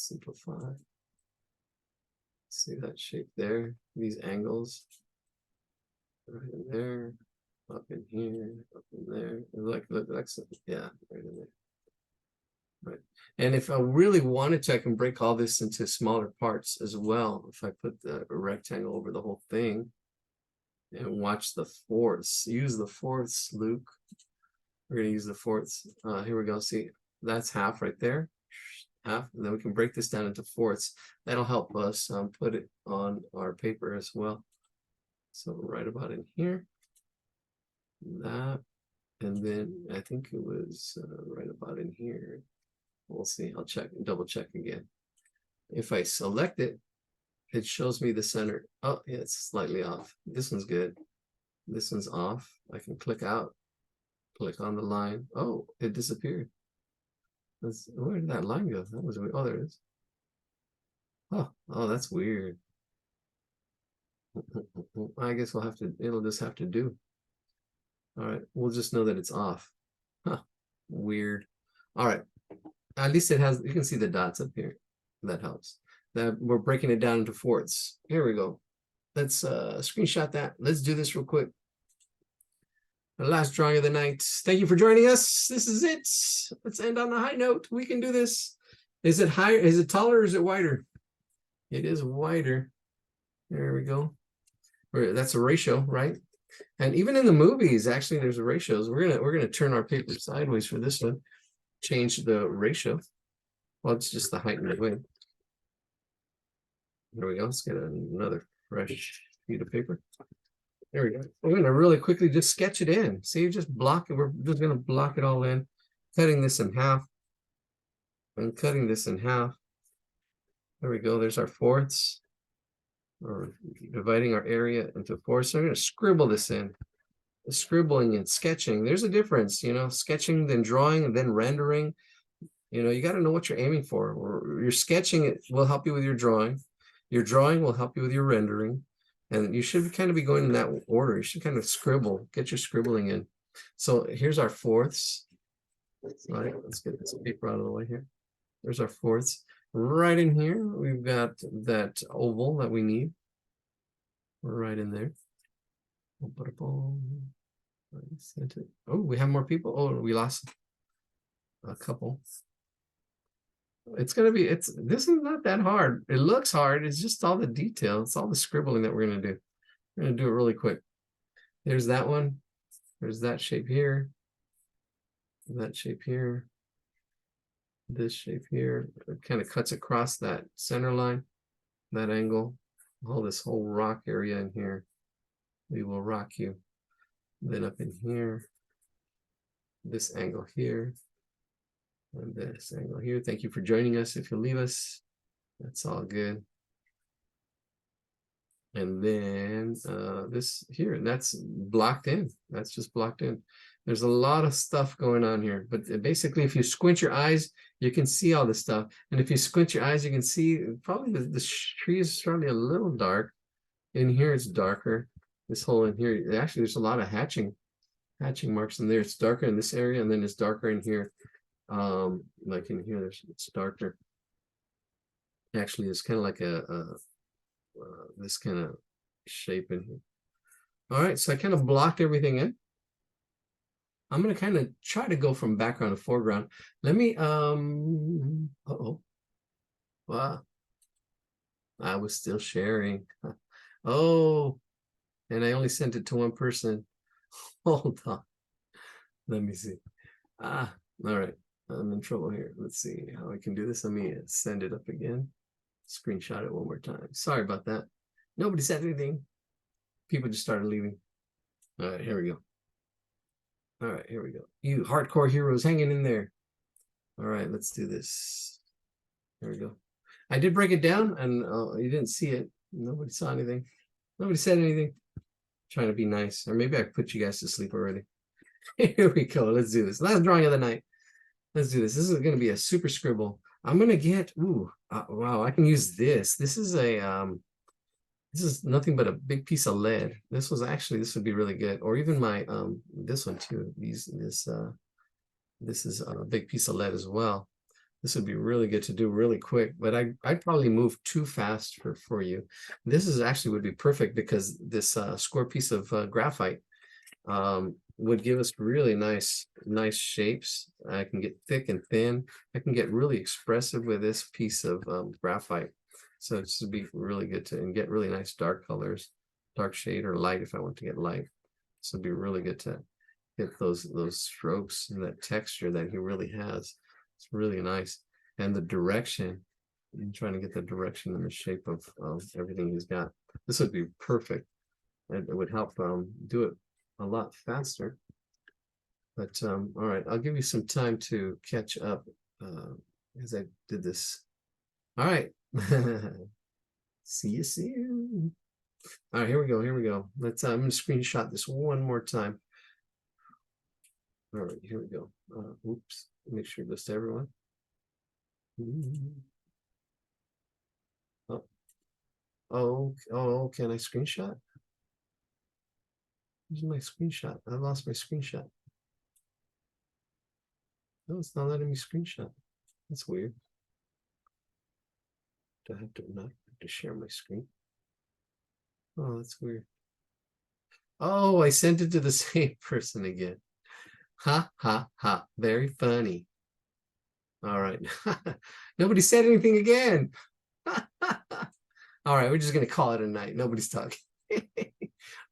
See that shape there? These angles. Right in there, up in here, up in there. Like yeah, right in there. Right. And if I really wanted to, I can break all this into smaller parts as well. If I put the rectangle over the whole thing and watch the fourths, use the fourths, Luke. We're going to use the fourths. Here we go. See, that's half right there. Half. And then we can break this down into fourths. That'll help us put it on our paper as well. So right about in here. That. And then I think it was right about in here. We'll see. I'll check, double check again. If I select it, it shows me the center. Oh, yeah, it's slightly off. This one's good. This one's off. I can click out, Click on the line. Oh, it disappeared. Where did that line go? That was weird. Oh, there it is. Oh, that's weird. I guess we'll have to, it'll just have to do. All right, we'll just know that it's off. Huh, weird. All right, at least it has, you can see the dots up here. That helps. That we're breaking it down into fourths. Here we go. Let's screenshot that. Let's do this real quick. The last drawing of the night. Thank you for joining us. This is it. Let's end on a high note. We can do this. Is it higher? Is it taller or is it wider? It is wider. There we go. That's a ratio, right? And even in the movies, actually, there's ratios. We're gonna turn our paper sideways for this one. Change the ratio. Well, it's just the height and the width. There we go. Let's get another fresh sheet of paper. There we go. We're going to really quickly just sketch it in. See, just block it. We're just going to block it all in, cutting this in half and cutting this in half. There we go. There's our fourths. Or dividing our area into fourths. So I'm going to scribble this in. Scribbling and sketching. There's a difference, you know, sketching, then drawing, and then rendering. You know, you got to know what you're aiming for. Or your sketching, it will help you with your drawing. Your drawing will help you with your rendering. And you should kind of be going in that order. You should kind of scribble, get your scribbling in. So here's our fourths. All right, let's get this paper out of the way here. There's our fourths. Right in here, we've got that oval that we need. Right in there. Oh, we have more people. Oh, we lost a couple. It's gonna be, this is not that hard. It looks hard. It's just all the details. It's all the scribbling that we're gonna do. We're gonna do it really quick. There's that one. There's that shape here. That shape here. This shape here. It kind of cuts across that center line, that angle. All this whole rock area in here. We will rock you. Then up in here. This angle here. And this angle here. Thank you for joining us. If you leave us, that's all good. And then this here, that's blocked in. That's just blocked in. There's a lot of stuff going on here, but basically if you squint your eyes, you can see all this stuff. And if you squint your eyes, you can see probably the tree is probably a little dark. In here it's darker. This hole in here, actually there's a lot of hatching marks in there. It's darker in this area, and then it's darker in here. Like in here, it's darker. Actually, it's kind of like this kind of shape in here. All right, so I kind of blocked everything in. I'm gonna kind of try to go from background to foreground. Let me wow, I was still sharing. Oh, and I only sent it to one person. Hold on, let me see. All right, I'm in trouble here. Let's see how I can do this. Let me send it up again. Screenshot it one more time. Sorry about that. Nobody said anything. People just started leaving. All right, here we go. All right, here we go. You hardcore heroes hanging in there. All right, let's do this. There we go. I did break it down, and you didn't see it. Nobody saw anything. Nobody said anything. Trying to be nice. Or maybe I put you guys to sleep already. Here we go. Let's do this. Last drawing of the night. Let's do this. This is going to be a super scribble. I'm going to get, wow, I can use this. This is nothing but a big piece of lead. This would be really good. Or even my, this one too. This is a big piece of lead as well. This would be really good to do really quick, but I'd probably move too fast for you. This is actually would be perfect because this square piece of graphite would give us really nice shapes. I can get thick and thin. I can get really expressive with this piece of graphite. So this would be really good and get really nice dark colors, dark shade or light if I want to get light. This would be really good to get those strokes and that texture that he really has. It's really nice. And the direction, I'm trying to get the direction and the shape of everything he's got. This would be perfect. And it would help do it a lot faster. But all right, I'll give you some time to catch up as I did this. All right. See you soon. All right, here we go. Let's I'm gonna screenshot this one more time. All right, here we go. Oops, make sure it goes to everyone. Oh, oh, can I screenshot? Where's my screenshot? I lost my screenshot. No, it's not letting me screenshot. That's weird. Do I have to not have to share my screen? Oh, that's weird. Oh, I sent it to the same person again. Ha ha ha. Very funny. All right. Nobody said anything again. All right, we're just gonna call it a night. Nobody's talking.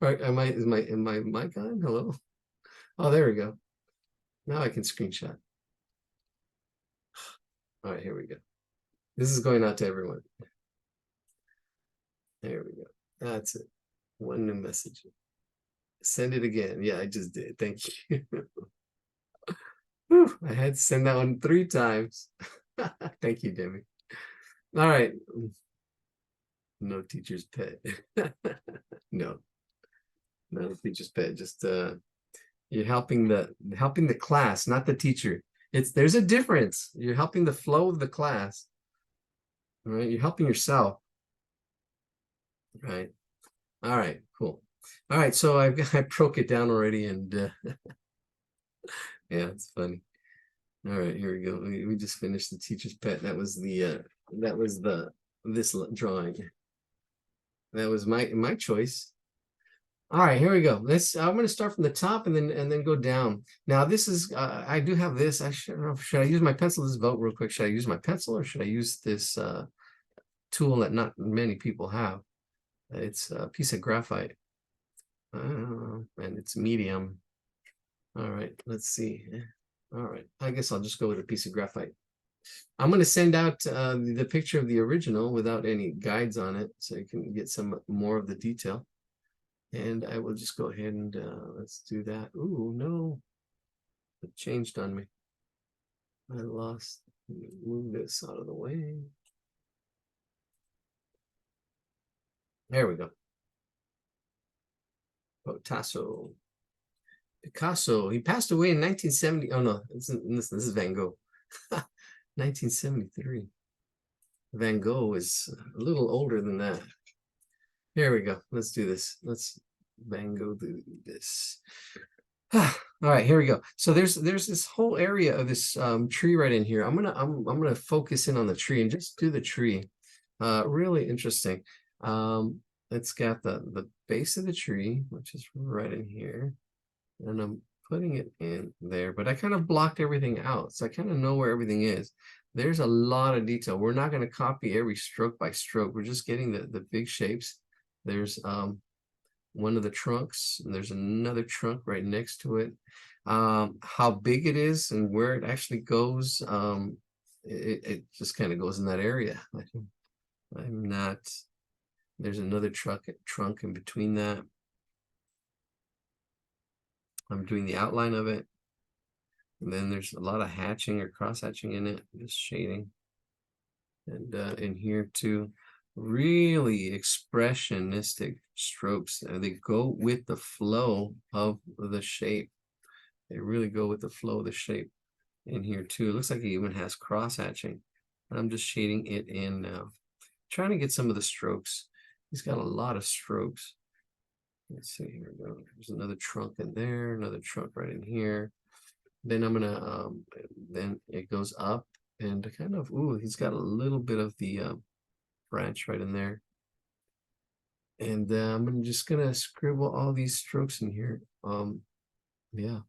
All right, is my mic on? Hello? Oh, there we go. Now I can screenshot. All right, here we go. This is going out to everyone. There we go. That's it. One new message. Send it again. Yeah, I just did. Thank you. Whew, I had to send that one 3 times. Thank you, Demi. All right. No teacher's pet. No teacher's pet. Just you're helping the class, not the teacher. There's a difference. You're helping the flow of the class. All right, you're helping yourself. Right. All right, cool. All right, so I broke it down already, and yeah, it's funny. All right, here we go. We just finished the teacher's pet. That was this drawing. That was my choice. All right, here we go. I'm going to start from the top and then go down. Now this is I do have this. Should I use my pencil? Let's vote real quick. Should I use my pencil or should I use this tool that not many people have? It's a piece of graphite. And it's medium. All right, let's see. All right, I guess I'll just go with a piece of graphite. I'm going to send out the picture of the original without any guides on it, so you can get some more of the detail. And I will just go ahead and let's do that. Ooh, no, it changed on me. I lost. Move this out of the way. There we go. Picasso. He passed away in 1970. Oh no, this is Van Gogh. 1973. Van Gogh is a little older than that. Here we go. Let's do this. Let's Van Gogh do this. All right, here we go. So there's this whole area of this tree right in here. I'm gonna focus in on the tree and just do the tree. Really interesting. It's got the base of the tree, which is right in here, and I'm putting it in there, but I kind of blocked everything out, so I kind of know where everything is. There's a lot of detail. We're not going to copy every stroke by stroke. We're just getting the big shapes. There's one of the trunks, and there's another trunk right next to it. How big it is and where it actually goes, it just kind of goes in that area. I'm not. There's another trunk in between that. I'm doing the outline of it. And then there's a lot of hatching or cross hatching in it, just shading. And in here too, really expressionistic strokes. They go with the flow of the shape. They really go with the flow of the shape in here too. It looks like it even has cross hatching. But I'm just shading it in now. Trying to get some of the strokes. He's got a lot of strokes. Let's see, here we go. There's another trunk in there, another trunk right in here. Then I'm gonna then it goes up and kind of he's got a little bit of the branch right in there. And I'm just gonna scribble all these strokes in here. Yeah.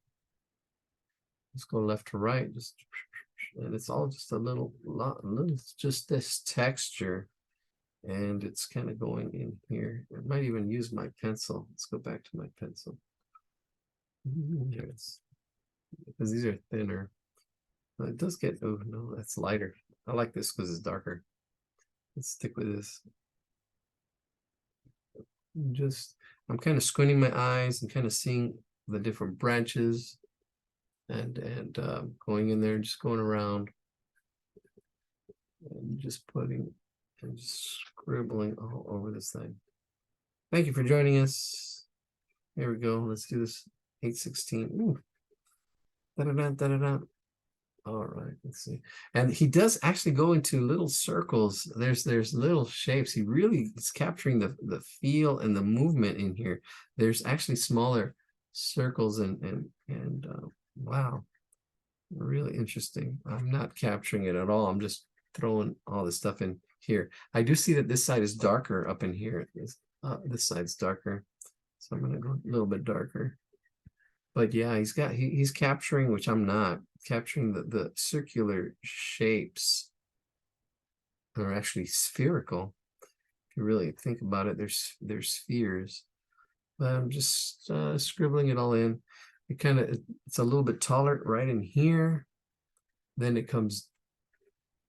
Let's go left to right, and it's all just a little just this texture. And it's kind of going in here. I might even use my pencil. Let's go back to my pencil. Yes, because these are thinner. It does get, oh no, that's lighter. I like this because it's darker. Let's stick with this. I'm kind of squinting my eyes and kind of seeing the different branches and going in there, just going around and just putting and just scribbling all over this thing. Thank you for joining us. Here we go. Let's do this 8/16. Ooh. Da-da-da, da-da-da. All right, let's see. And he does actually go into little circles. There's little shapes. He really is capturing the feel and the movement in here. There's actually smaller circles and wow, really interesting. I'm not capturing it at all. I'm just throwing all this stuff in here. I do see that this side is darker up in here. This side's darker. So I'm gonna go a little bit darker. But yeah, he's capturing, which I'm not, capturing the circular shapes that are actually spherical. If you really think about it, they're spheres. But I'm just scribbling it all in. It's a little bit taller right in here. Then it comes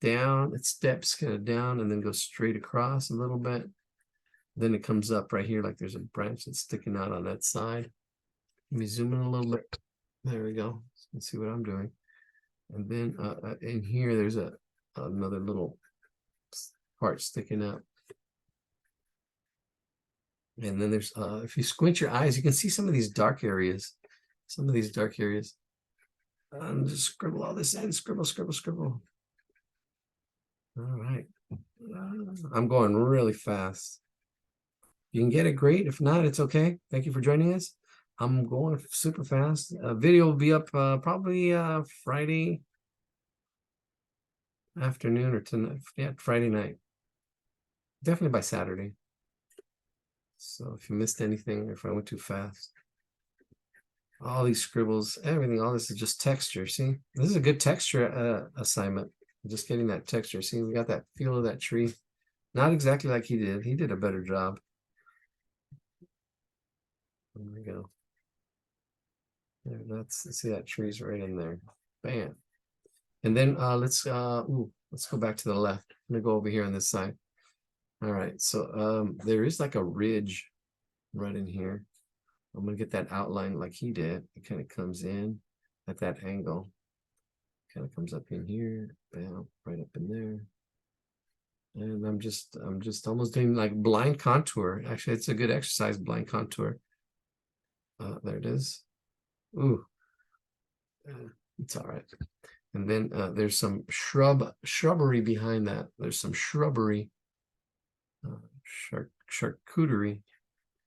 down, it steps kind of down and then goes straight across a little bit. Then it comes up right here like there's a branch that's sticking out on that side. Let me zoom in a little bit. There we go. Let's see what I'm doing. And then in here, there's another little part sticking out. And then there's, if you squint your eyes, you can see some of these dark areas. Some of these dark areas. Just scribble all this in. Scribble, scribble, scribble. All right. I'm going really fast. You can get it, great. If not, it's okay. Thank you for joining us. I'm going super fast. Video will be up probably Friday afternoon or tonight. Yeah, Friday night. Definitely by Saturday. So if you missed anything, if I went too fast, all these scribbles, everything, all this is just texture. See, this is a good texture assignment. Just getting that texture. See, we got that feel of that tree. Not exactly like he did. He did a better job. There we go. There, let's see that tree's right in there. Bam. And then let's go back to the left. I'm gonna go over here on this side. All right, so there is like a ridge right in here. I'm gonna get that outline like he did. It kind of comes in at that angle. Kind of comes up in here, bam, right up in there. And I'm just almost doing like blind contour. Actually, it's a good exercise, blind contour. There it is. Ooh, it's all right. And then there's some shrubbery behind that. There's some shrubbery, charcuterie,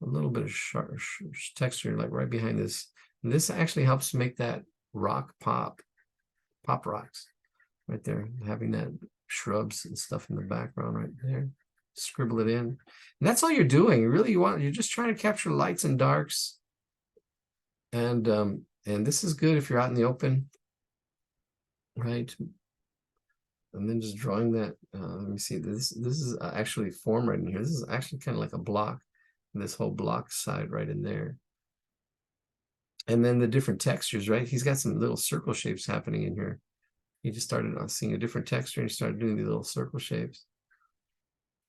a little bit of texture like right behind this. And this actually helps make that rock pop rocks right there, having that shrubs and stuff in the background right there. Scribble it in. And that's all you're doing. You're just trying to capture lights and darks. And this is good if you're out in the open, right? And then just drawing that. Let me see. This is actually form right in here. This is actually kind of like a block. This whole block side right in there. And then the different textures, right? He's got some little circle shapes happening in here. He just started seeing a different texture and he started doing these little circle shapes.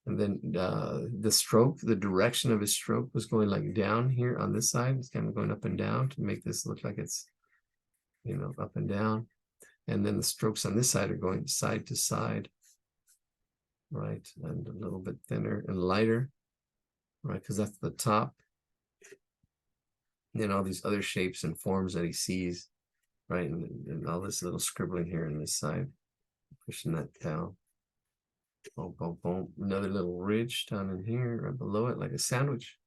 And then the stroke, the direction of his stroke was going like down here on this side. It's kind of going up and down to make this look like it's, you know, up and down. And then the strokes on this side are going side to side, right? And a little bit thinner and lighter, right? Because that's the top. And then all these other shapes and forms that he sees, right? And all this little scribbling here on this side, pushing that down. Boom, boom, boom. Another little ridge down in here, right below it, like a sandwich.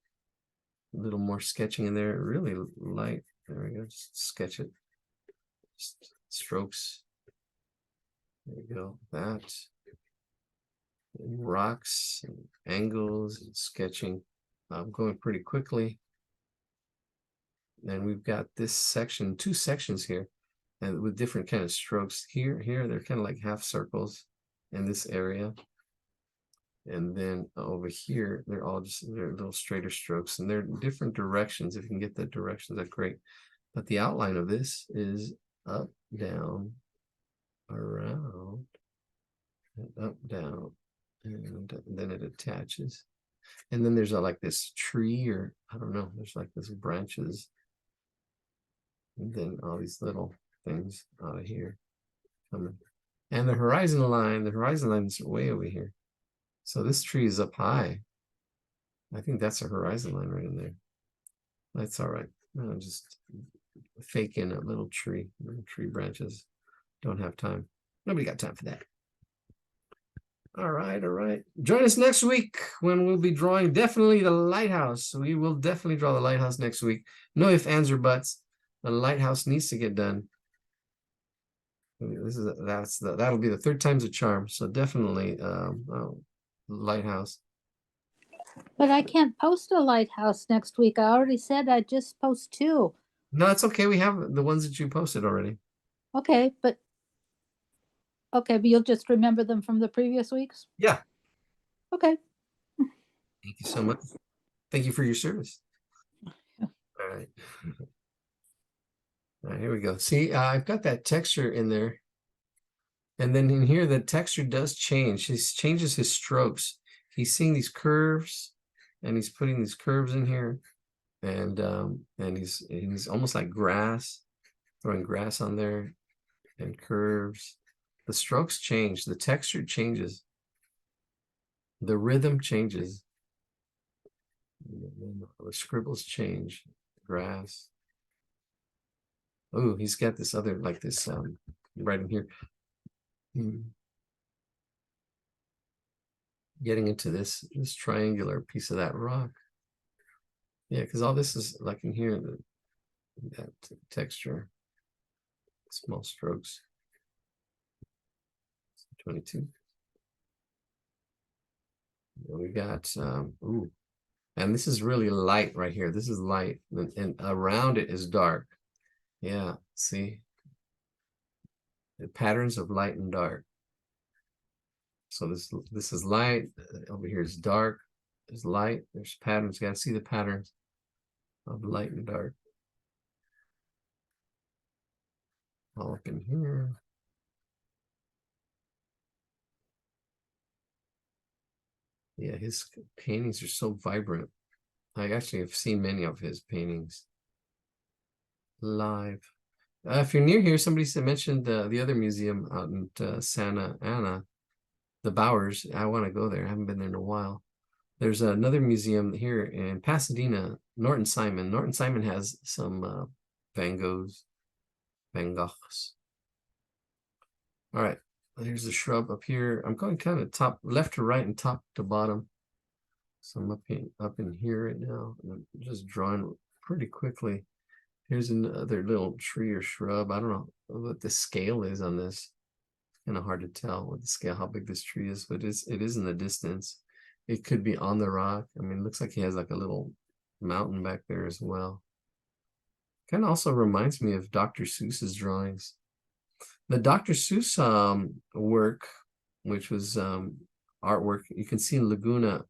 A little more sketching in there, really light. There we go. Just sketch it. Just strokes. There you go. That. And rocks, and angles, and sketching. I'm going pretty quickly. And we've got this section, two sections here, and with different kind of strokes. Here, they're kind of like half circles in this area. And then over here, they're little straighter strokes, and they're different directions. If you can get the directions, that's great. But the outline of this is up, down, around, and up, down, and then it attaches. And then there's like this tree, or I don't know, there's like this branches. And then all these little things out of here coming. And the horizon line is way over here. So this tree is up high. I think that's a horizon line right in there. That's all right. I'll just fake in a little tree branches. Don't have time. Nobody got time for that. All right, all right. Join us next week when we'll be drawing definitely the lighthouse. We will definitely draw the lighthouse next week. No ifs, ands, or buts. The lighthouse needs to get done. That'll be the third time's a charm. So definitely lighthouse. But I can't post a lighthouse next week. I already said I'd just post 2. No, it's okay. We have the ones that you posted already. Okay, but you'll just remember them from the previous weeks? Yeah. Okay. Thank you so much. Thank you for your service. All right. All right, here we go. See, I've got that texture in there. And then in here, the texture does change. He changes his strokes. He's seeing these curves, and he's putting these curves in here. And he's almost like grass, throwing grass on there and curves. The strokes change, the texture changes, the rhythm changes, the scribbles change, grass. Oh, he's got this other, like this right in here. Getting into this triangular piece of that rock. Yeah, because all this is like in here, that texture, small strokes. 22. And we got ooh, and this is really light right here. This is light, and around it is dark. Yeah, see the patterns of light and dark. So this is light. Over here is dark. There's light. There's patterns. You gotta see the patterns of light and dark. All up in here. Yeah, his paintings are so vibrant. I actually have seen many of his paintings live. If you're near here, somebody mentioned the other museum out in Santa Ana, the Bowers. I want to go there. I haven't been there in a while. There's another museum here in Pasadena, Norton Simon. Norton Simon has some Van Goghs. All right. Here's the shrub up here. I'm going kind of top left to right and top to bottom. So I'm up in here right now. I'm just drawing pretty quickly. Here's another little tree or shrub. I don't know what the scale is on this. Kind of hard to tell what the scale, how big this tree is, but it is in the distance. It could be on the rock. I mean, it looks like he has like a little mountain back there as well. Kind of also reminds me of Dr. Seuss's drawings. The Dr. Seuss work, which was artwork, you can see in Laguna.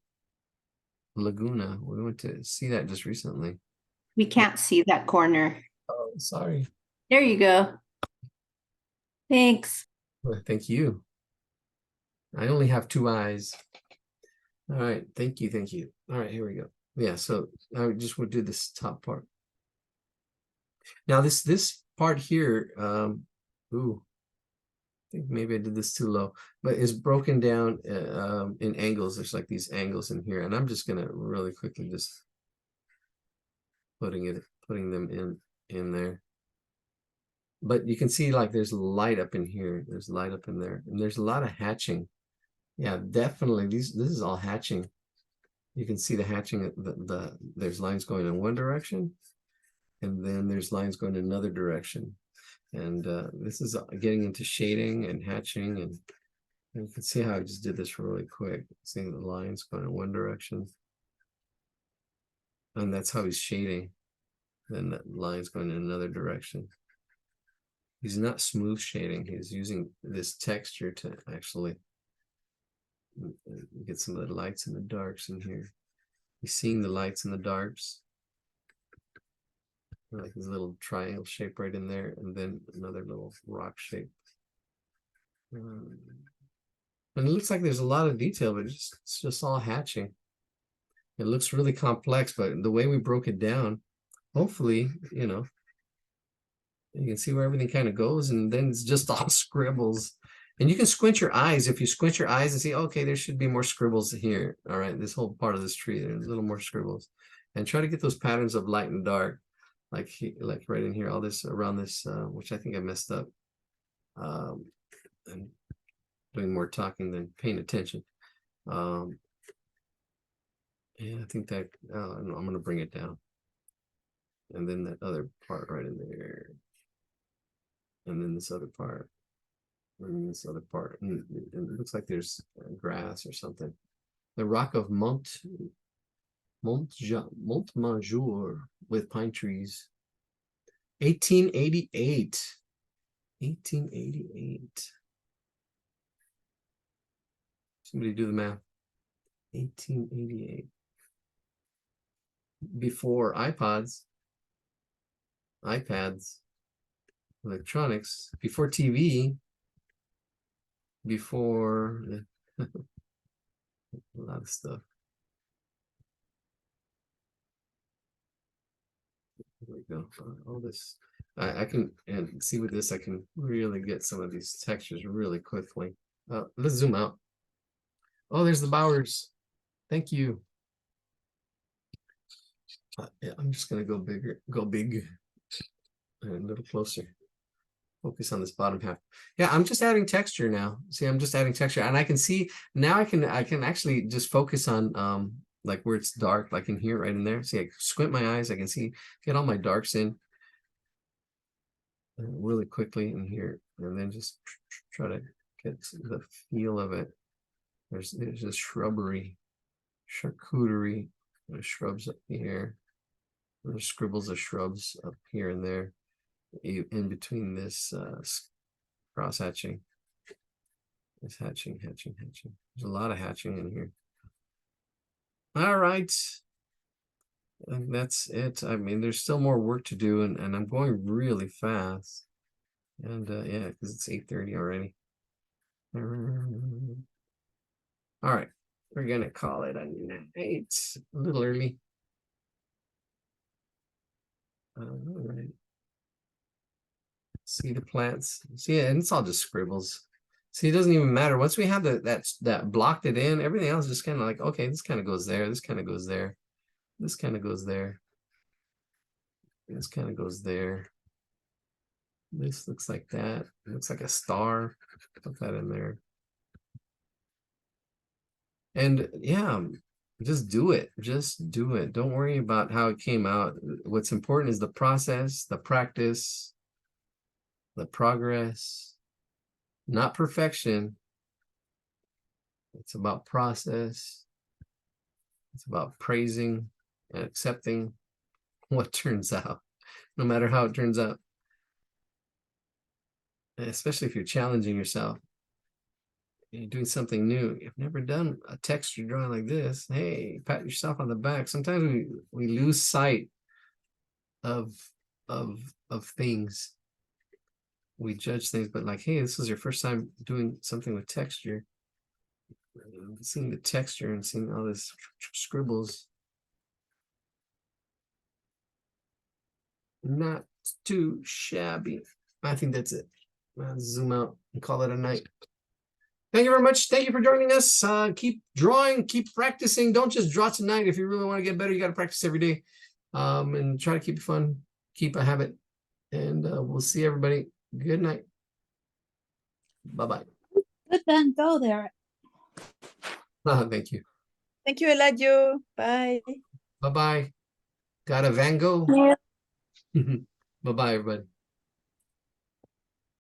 We went to see that just recently. We can't see that corner. Oh, sorry. There you go. Thanks. Well, thank you. I only have 2 eyes. All right, thank you. All right, here we go. Yeah, so I just would do this top part. Now this part here, ooh, I think maybe I did this too low, but it's broken down in angles. There's like these angles in here, and I'm just gonna really quickly just putting them in there. But you can see like there's light up in here, there's light up in there, and there's a lot of hatching. Yeah, definitely this is all hatching. You can see the hatching. There's lines going in one direction, and then there's lines going in another direction. And this is getting into shading and hatching, and you can see how I just did this really quick. Seeing the lines going in one direction, and that's how he's shading. Then the lines going in another direction. He's not smooth shading. He's using this texture to actually get some of the lights and the darks in here. You're seeing the lights and the darks. Like this little triangle shape right in there, and then another little rock shape. And it looks like there's a lot of detail, but it's just all hatching. It looks really complex, but the way we broke it down, hopefully, you know, you can see where everything kind of goes, and then it's just all scribbles. And you can squint your eyes. If you squint your eyes and see, okay, there should be more scribbles here. All right, this whole part of this tree, there's a little more scribbles. And try to get those patterns of light and dark. like right in here, all this around this, which I think I messed up. And doing more talking than paying attention. Yeah, I think that I'm gonna bring it down. And then that other part right in there. And then this other part. And then this other part. And it looks like there's grass or something. The rock of Montmajour with pine trees. 1888. 1888. Somebody do the math. 1888. Before iPods, iPads, electronics, before TV, before a lot of stuff. There we go. All this. I can, and see with this, I can really get some of these textures really quickly. Let's zoom out. Oh, there's the Bowers. Thank you. Yeah, I'm just gonna go bigger, go big, and a little closer. Focus on this bottom half. Yeah, I'm just adding texture now. See, I'm just adding texture, and I can see now. I can actually just focus on like where it's dark, like in here, right in there. See, I squint my eyes. I can see, get all my darks in really quickly in here, and then just try to get the feel of it. There's a shrubbery, charcuterie, there's shrubs up here. There's scribbles of shrubs up here and there, in between this cross hatching. It's hatching. There's a lot of hatching in here. All right. And that's it. I mean, there's still more work to do, and I'm going really fast. And yeah, because it's 8:30 already. All right, we're gonna call it a night. A little early. All right. See the plants. See, and it's all just scribbles. See, it doesn't even matter. Once we have that blocked it in, everything else is just kind of like, okay, this kind of goes there. This kind of goes there. This kind of goes there. This kind of goes there. This looks like that. It looks like a star. Put that in there. And yeah, just do it. Just do it. Don't worry about how it came out. What's important is the process, the practice, the progress, not perfection. It's about process. It's about praising and accepting what turns out, no matter how it turns out. And especially if you're challenging yourself. You're doing something new. You've never done a texture drawing like this. Hey, pat yourself on the back. Sometimes we lose sight of things. We judge things, but like, hey, this is your first time doing something with texture. Seeing the texture and seeing all this scribbles. Not too shabby. I think that's it. I'll zoom out and call it a night. Thank you very much. Thank you for joining us. Keep drawing, keep practicing. Don't just draw tonight. If you really want to get better, you got to practice every day. And try to keep it fun, keep a habit. And we'll see everybody. Good night. Bye-bye. Good, then go there. Thank you. Thank you, Eladio. Bye. Bye-bye. Got a Van Gogh? Yeah. Bye-bye, everybody.